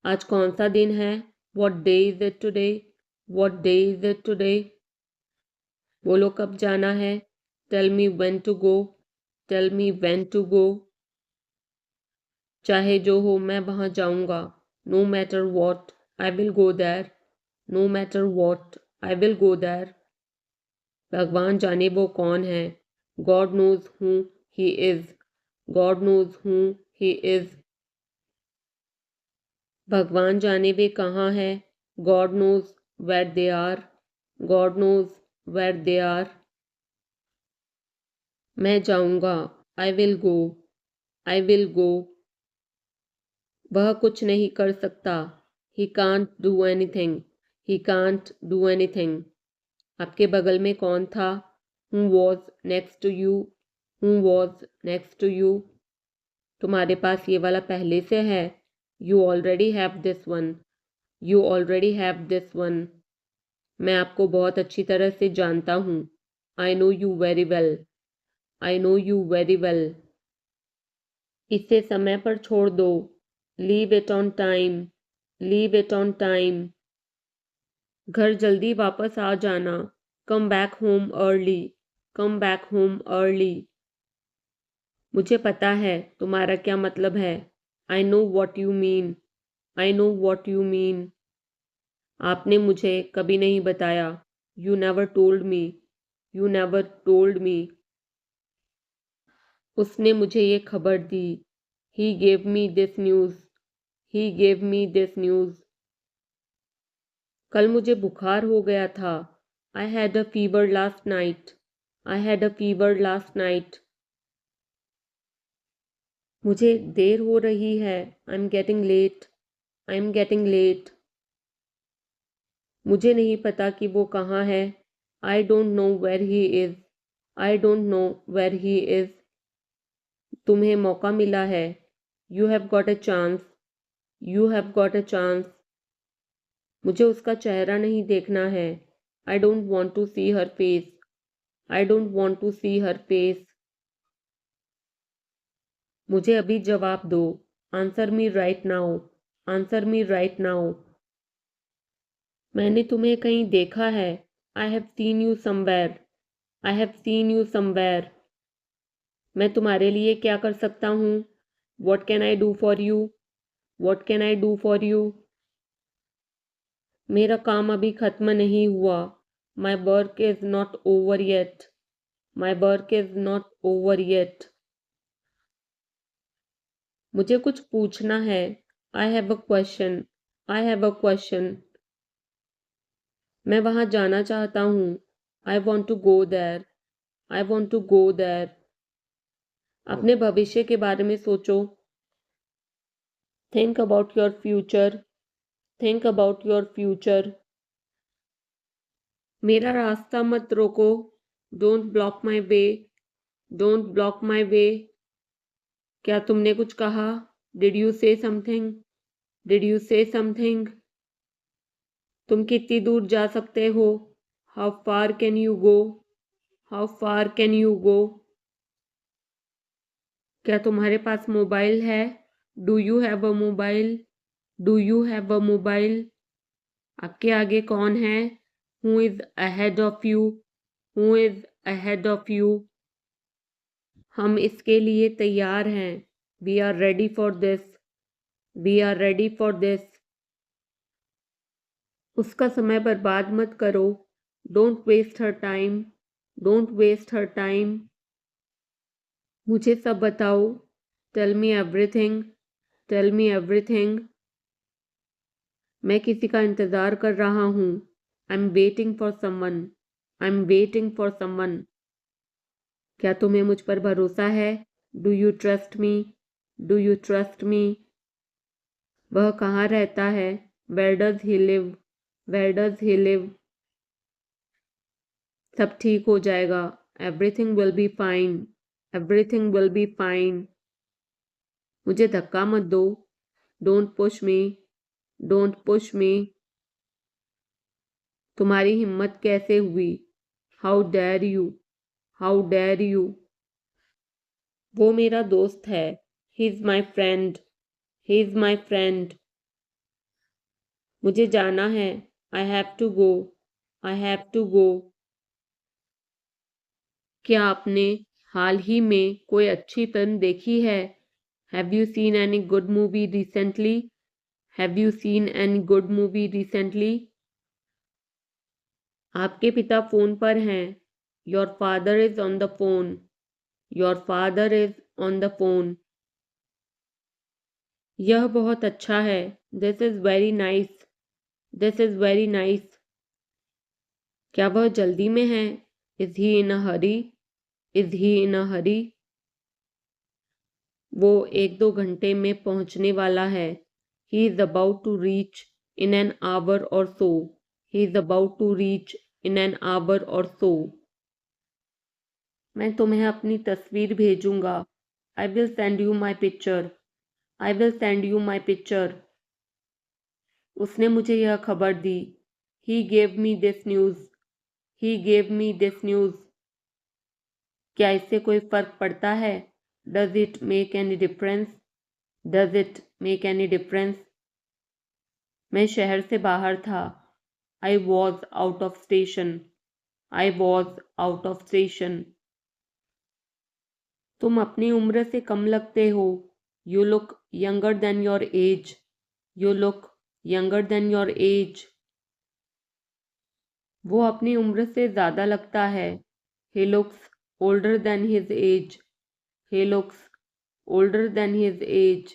आज कौन सा दिन है? What day is it today? What day is it today? बोलो कब जाना है? Tell me when to go. Tell me when to go. चाहे जो हो मैं वहाँ जाऊँगा। No matter what, I will go there. No matter what, I will go there. भगवान जाने वो कौन है। God knows who he is. God knows who he is. भगवान जाने वे कहाँ हैं। God knows where they are. God knows where they are. मैं जाऊंगा, I will go, I will go. वह कुछ नहीं कर सकता, he can't do anything, he can't do anything. आपके बगल में कौन था, who was next to you, who was next to you. तुम्हारे पास ये वाला पहले से है, you already have this one, you already have this one. मैं आपको बहुत अच्छी तरह से जानता हूँ, I know you very well, I know you very well. इसे समय पर छोड़ दो, leave it on time, leave it on time. घर जल्दी वापस आ जाना, come back home early, come back home early. मुझे पता है तुम्हारा क्या मतलब है, I know what you mean, I know what you mean. आपने मुझे कभी नहीं बताया, you never told me, you never told me. उसने मुझे ये खबर दी, he gave me this news, he gave me this news. कल मुझे बुखार हो गया था, I had a fever last night, I had a fever last night. मुझे देर हो रही है, I'm getting late, I'm getting late. मुझे नहीं पता कि वो कहाँ है, I don't know where he is, I don't know where he is. तुम्हें मौका मिला है, you have got a chance, you have got a chance. मुझे उसका चेहरा नहीं देखना है, I don't want to see her face, I don't want to see her face. मुझे अभी जवाब दो, answer me right now, answer me right now. मैंने तुम्हें कहीं देखा है, I have seen you somewhere, I have seen you somewhere. मैं तुम्हारे लिए क्या कर सकता हूँ, what can I do for you, what can I do for you. मेरा काम अभी खत्म नहीं हुआ, my work is not over yet, my work is not over yet. मुझे कुछ पूछना है, I have a question, I have a question. मैं वहाँ जाना चाहता हूँ, I want to go there, I want to go there. अपने भविष्य के बारे में सोचो, think about your future, think about your future. मेरा रास्ता मत रोको, don't block my way, don't block my way. क्या तुमने कुछ कहा, did you say something, did you say something. तुम कितनी दूर जा सकते हो, how far can you go, how far can you go. क्या तुम्हारे पास मोबाइल है, do you have a mobile, do you have a mobile. आपके आगे कौन है, who is ahead of you, who is ahead of you. हम इसके लिए तैयार हैं, we are ready for this, we are ready for this. उसका समय बर्बाद मत करो, don't waste her time, don't waste her time. मुझे सब बताओ, tell me everything, tell me everything. मैं किसी का इंतज़ार कर रहा हूँ, I'm waiting for someone, I'm waiting for someone. क्या तुम्हें मुझ पर भरोसा है, do you trust me, do you trust me. वह कहाँ रहता है, where does he live, where does he live. सब ठीक हो जाएगा, everything will be fine, everything will be fine. मुझे धक्का मत दो, don't push me, don't push me. तुम्हारी हिम्मत कैसे हुई, how dare you, how dare you. वो मेरा दोस्त है, he is my friend, he is my friend. मुझे जाना है, I have to go, I have to go. क्या आपने हाल ही में कोई अच्छी फिल्म देखी है, have you seen any good movie recently, have you seen any good movie recently. आपके पिता फोन पर हैं, your father is on the phone, your father is on the phone. यह बहुत अच्छा है, this is very nice, this is very nice. क्या वह जल्दी में है? Is he in a hurry? Is he in a hurry? वो 1-2 घंटे में पहुंचने वाला है। He is about to reach in an hour or so. He is about to reach in an hour or so. मैं तुम्हें अपनी तस्वीर भेजूंगा। I will send you my picture. I will send you my picture. उसने मुझे यह खबर दी। He gave me this news. He gave me this news. क्या इससे कोई फर्क पड़ता है? Does it make any difference? Does it make any difference? मैं शहर से बाहर था। I was out of station. I was out of station. तुम अपनी उम्र से कम लगते हो। You look younger than your age. You look younger than your age. वो अपनी उम्र से ज़्यादा लगता है। He looks older than his age. He looks older than his age.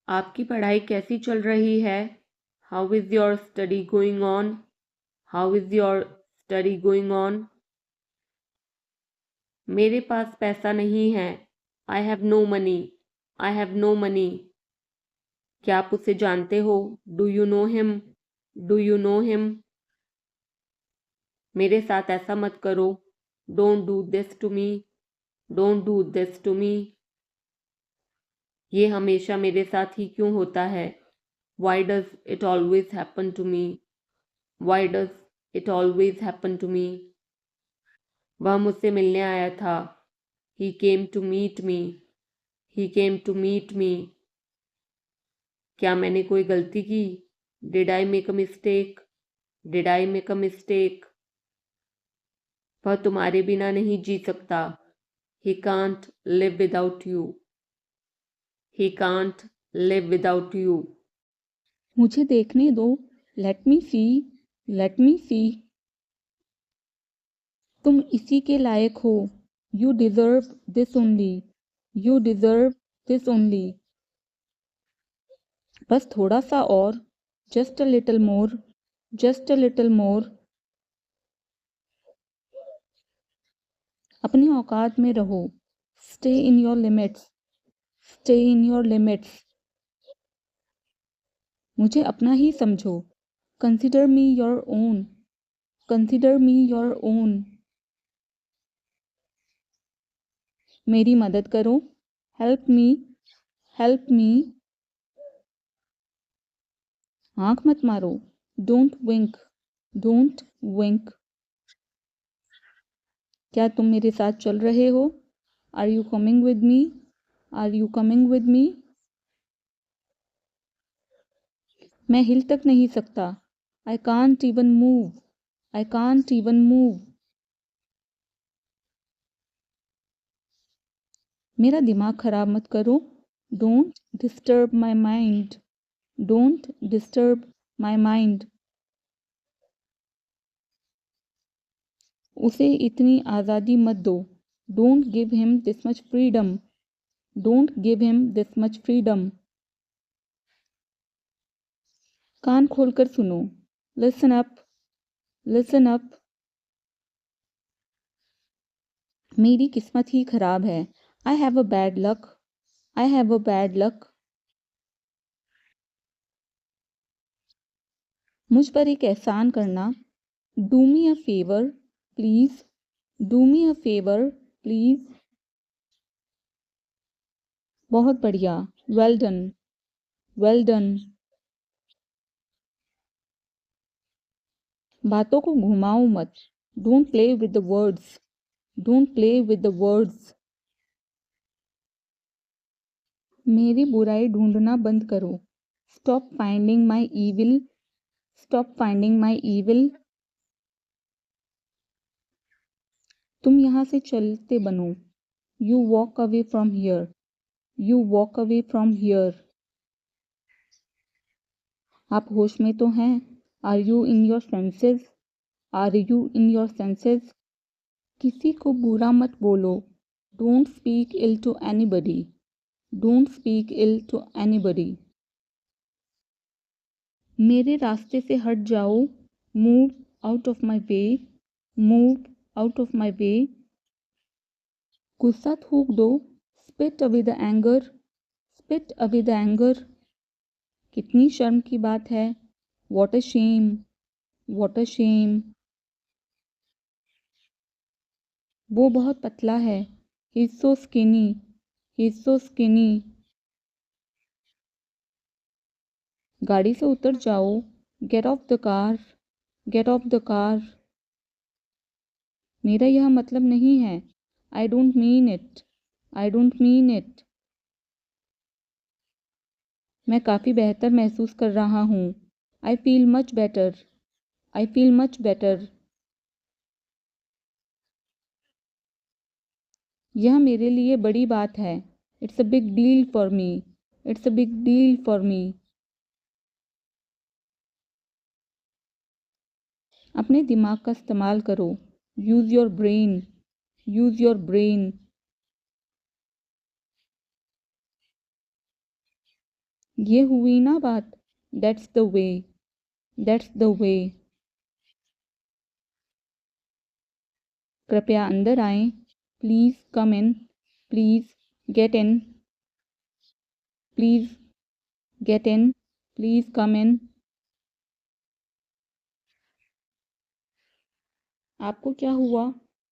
आपकी पढ़ाई कैसी चल रही है? How is your study going on? How is your study going on? मेरे पास पैसा नहीं है। I have no money. I have no money. क्या आप उसे जानते हो? Do you know him? Do you know him? मेरे साथ ऐसा मत करो। Don't do this to me. Don't do this to me. ये हमेशा मेरे साथ ही क्यों होता है? Why does it always happen to me? Why does it always happen to me? वह मुझसे मिलने आया था। He came to meet me. He came to meet me. क्या मैंने कोई गलती की? Did I make a mistake? Did I make a mistake? वह तुम्हारे बिना नहीं जी सकता। He can't live without you. He can't live without you. मुझे देखने दो। Let me see. Let me see. तुम इसी के लायक हो। You deserve this only. You deserve this only. बस थोड़ा सा और। Just a little more. Just a little more. अपनी औकात में रहो। Stay in your limits. Stay in your limits. मुझे अपना ही समझो। Consider me your own. Consider me your own. मेरी मदद करो। Help me. Help me. आंख मत मारो। Don't wink. Don't wink. क्या तुम मेरे साथ चल रहे हो? Are you coming with me? Are you coming with me? मैं हिल तक नहीं सकता। I can't even move. I can't even move. मेरा दिमाग खराब मत करो। Don't disturb my mind. Don't disturb my mind. उसे इतनी आज़ादी मत दो। Don't give him this much freedom. Don't give him this much freedom. कान खोलकर सुनो। Listen up. Listen up. मेरी किस्मत ही खराब है। I have a bad luck. I have a bad luck. मुझ पर एक एहसान करना। Do me a favour please. Do me a favour please. बहुत बढ़िया। Well done. Well done. बातों को घुमाओ मत। Don't play with the words. Don't play with the words. मेरी बुराई ढूंढना बंद करो। Stop finding my evil. Stop finding my evil. तुम यहाँ से चलते बनो। You walk away from here. You walk away from here. आप होश में तो हैं? Are you in your senses? Are you in your senses? किसी को बुरा मत बोलो। Don't speak ill to anybody. Don't speak ill to anybody. मेरे रास्ते से हट जाओ। Move out of my way, move out of my way. गुस्सा थूक दो, spit away the anger, spit away the anger. कितनी शर्म की बात है, what a shame, what a shame. वो बहुत पतला है, he is so skinny, he is so skinny. गाड़ी से उतर जाओ, get off the car, get off the car. मेरा यह मतलब नहीं है, I don't mean it, I don't mean it. मैं काफ़ी बेहतर महसूस कर रहा हूँ, I feel much better, I feel much better. यह मेरे लिए बड़ी बात है, it's a big deal for me, it's a big deal for me. अपने दिमाग का इस्तेमाल करो, use your brain, use your brain. ये हुई ना बात, that's the way, that's the way. कृपया अंदर आएं, please come in, please get in, please get in, please come in. आपको क्या हुआ,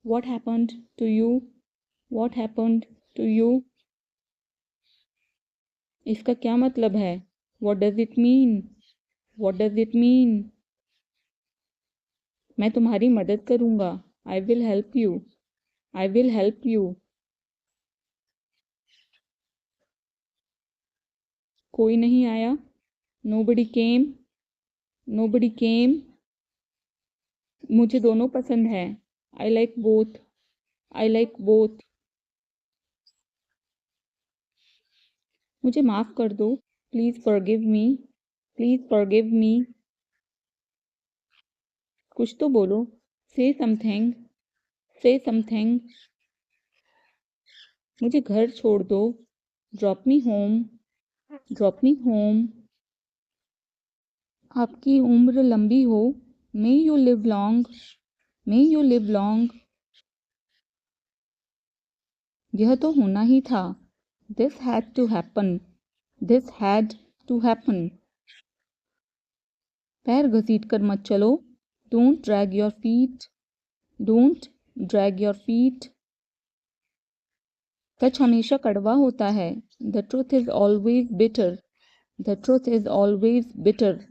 what happened to you, what happened to you. इसका क्या मतलब है, what does it mean, what does it mean. मैं तुम्हारी मदद करूँगा, I will help you, I will help you. कोई नहीं आया, नोबडी केम, नोबडी केम। मुझे दोनों पसंद है, I like both, I like both. मुझे माफ़ कर दो, please forgive me, please forgive me. कुछ तो बोलो, से समथिंग, से समथिंग। मुझे घर छोड़ दो, drop me home, drop me home. आपकी उम्र लंबी हो, may you live long, may you live long. यह तो होना ही था, this had to happen, this had to happen. पैर घसीट कर मत चलो, don't drag your feet, don't drag your feet. सच हमेशा कड़वा होता है, the truth is always bitter, the truth is always bitter.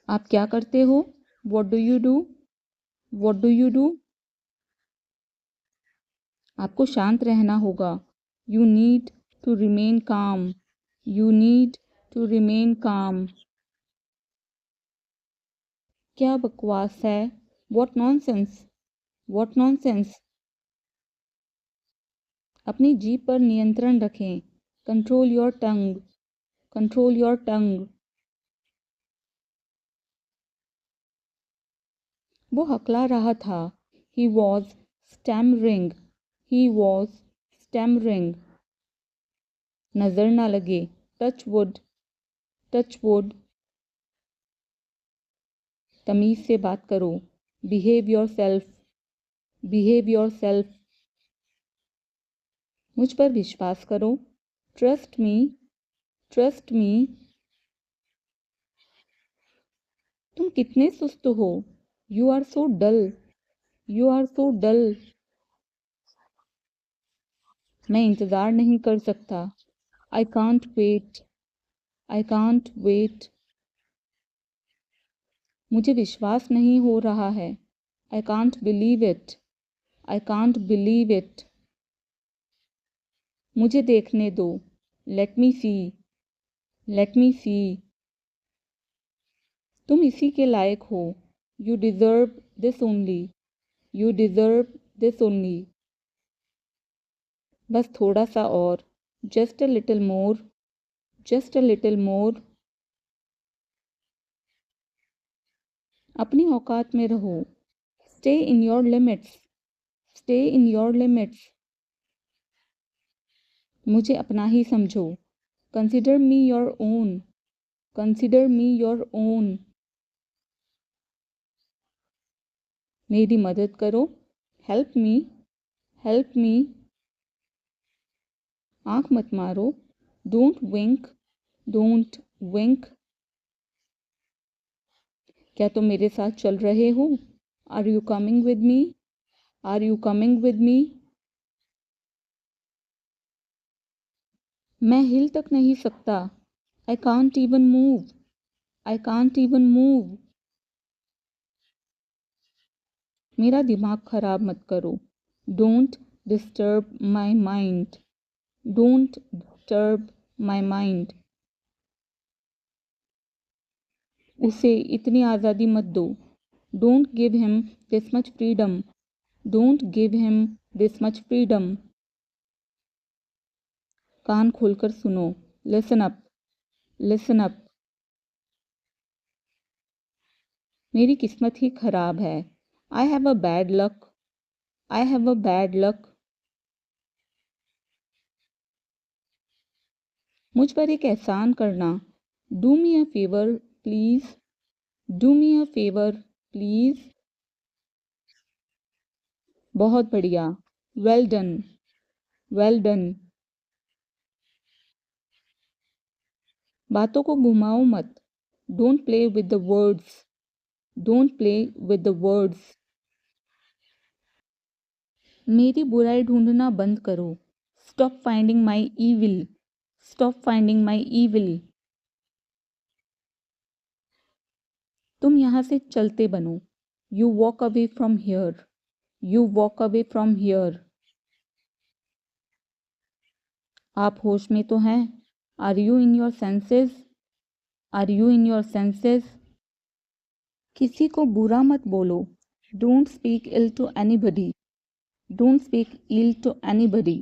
आप क्या करते हो, what do you do, what do you do. आपको शांत रहना होगा, you need to remain calm, you need to remain calm. क्या बकवास है, वॉट नॉनसेंस, वॉट नॉनसेंस। अपनी जीभ पर नियंत्रण रखें, control your tongue, control your tongue. वो हकला रहा था, he was stammering, he was stammering. नज़र ना लगे, टच वुड, टच वुड। तमीज़ से बात करो, behave your self, behave your self. मुझ पर विश्वास करो, ट्रस्ट मी, ट्रस्ट मी। तुम कितने सुस्त हो, you are so dull, you are so dull. मैं इंतज़ार नहीं कर सकता, I can't wait, I can't wait. मुझे विश्वास नहीं हो रहा है, I can't believe it, I can't believe it. मुझे देखने दो, let me see, let me see. तुम इसी के लायक हो, you deserve this only, you deserve this only. बस थोड़ा सा और, just a little more, just a little more. अपनी औकात में रहो, stay in your limits, stay in your limits. मुझे अपना ही समझो, consider me your own, consider me your own. मेरी मदद करो। Help me. Help me. आंख मत मारो। Don't wink. Don't wink. क्या तुम मेरे साथ चल रहे हो? Are you coming with me? Are you coming with me? मैं हिल तक नहीं सकता। I can't even move. I can't even move. मेरा दिमाग खराब मत करो। Don't disturb my mind. Don't disturb my mind. उसे इतनी आज़ादी मत दो। Don't give him this much freedom. Don't give him this much freedom. कान खोलकर सुनो। Listen up. Listen up. मेरी किस्मत ही खराब है। I have a bad luck. I have a bad luck. मुझ पर एक एहसान करना। Do me a favour please. Do me a favour please. बहुत बढ़िया। Well done. Well done. बातों को घुमाओ मत। Don't play with the words. Don't play with the words. मेरी बुराई ढूंढना बंद करो। Stop finding my evil. Stop finding my evil. तुम यहाँ से चलते बनो। You walk away from here. You walk away from here. आप होश में तो हैं? Are you in your senses? Are you in your senses? किसी को बुरा मत बोलो। Don't speak ill to anybody. Don't speak ill to anybody.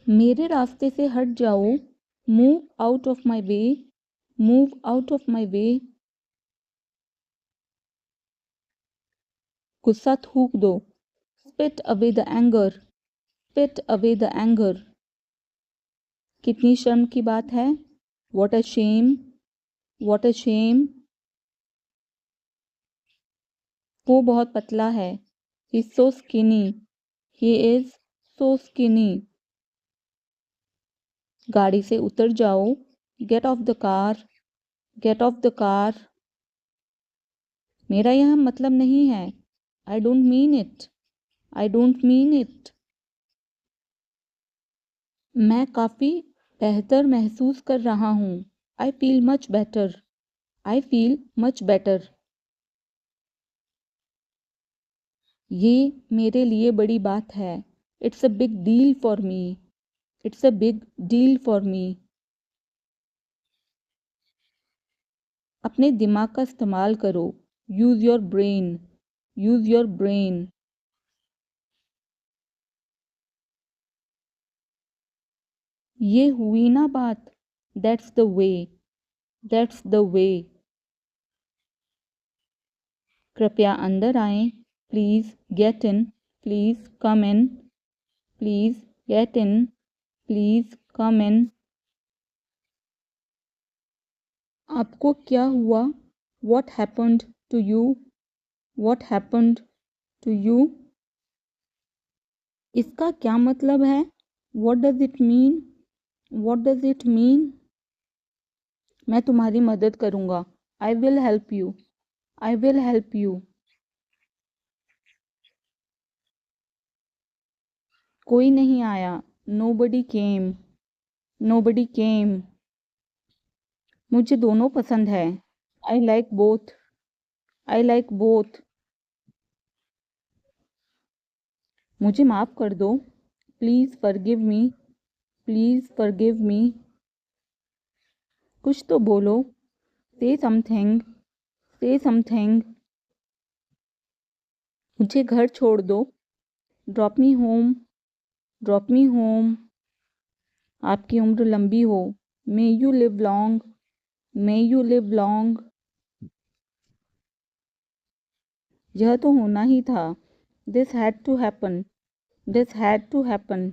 मेरे रास्ते से हट जाओ। Move out of my way. Move out of my way. गुस्सा थूक दो। Spit away the anger. Spit away the anger. कितनी शर्म की बात है। What a shame. What a shame. वो बहुत पतला है। He is so skinny. He is so skinny. गाड़ी से उतर जाओ। Get off the car. Get off the car. मेरा यह मतलब नहीं है। I don't mean it. I don't mean it. मैं काफ़ी बेहतर महसूस कर रहा हूँ। I feel much better. I feel much better. ये मेरे लिए बड़ी बात है। It's a big deal for me. It's a big deal for me. अपने दिमाग का इस्तेमाल करो। Use your brain. Use your brain. ये हुई ना बात। That's the way. That's the way. कृपया अंदर आएं। Please get in. Please come in. Please get in. Please come in. आपको क्या हुआ? What happened to you? What happened to you? इसका क्या मतलब है? What does it mean? What does it mean? मैं तुम्हारी मदद करूँगा। I will help you. I will help you. कोई नहीं आया। नो बडी केम। नो बडी केम। मुझे दोनों पसंद है। I like both. I like both. मुझे माफ़ कर दो। Please forgive me. Please forgive me. कुछ तो बोलो। से समथिंग। से समथिंग। मुझे घर छोड़ दो। Drop me home. Drop me home. आपकी उम्र लंबी हो। May you live long. May you live long. यह तो होना ही था। This had to happen. This had to happen.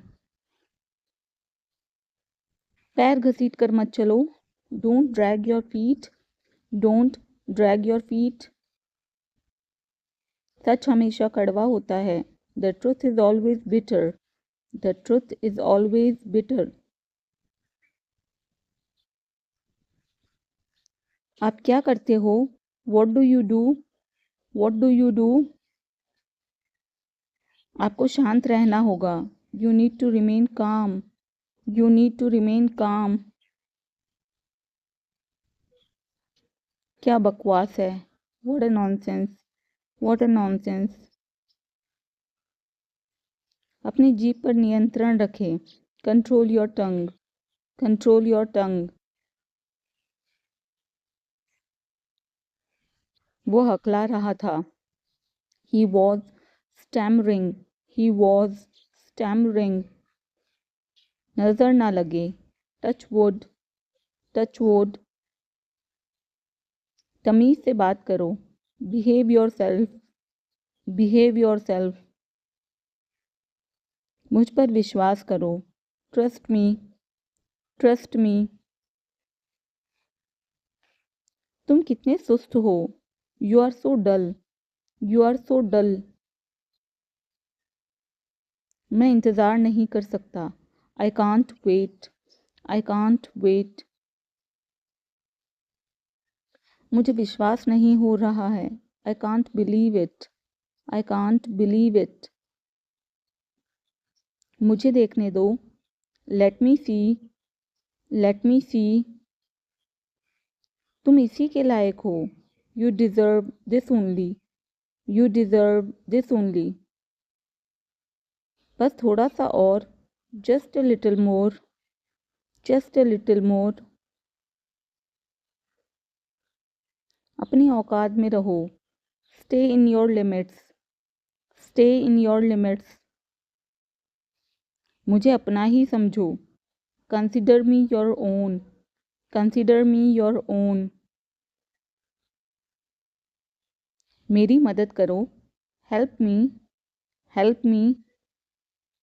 पैर घसीट कर मत चलो। Don't drag your feet. Don't drag your feet. सच हमेशा कड़वा होता है. The truth is always bitter. The truth is always bitter. आप क्या करते हो? What do you do? What do you do? आपको शांत रहना होगा. You need to remain calm. You need to remain calm. क्या बकवास है? What a nonsense. What a nonsense. अपनी जीभ पर नियंत्रण रखें. Control your tongue. Control your tongue. वो हकला रहा था. He was stammering. He was stammering. नजर ना लगे. Touch wood. Touch wood. तमीज से बात करो. Behave yourself. Behave yourself. मुझ पर विश्वास करो. Trust me. Trust me. तुम कितने सुस्त हो. You are so dull. You are so dull. मैं इंतज़ार नहीं कर सकता. I can't wait. I can't wait. मुझे विश्वास नहीं हो रहा है. I can't believe it. I can't believe it. मुझे देखने दो. Let me see. Let me see. तुम इसी के लायक हो. You deserve this only. You deserve this only. बस थोड़ा सा और. Just a little more. Just a little more. अपनी औकात में रहो. Stay in your limits. Stay in your limits. मुझे अपना ही समझो. Consider me your own. Consider me your own. मेरी मदद करो. Help me. Help me.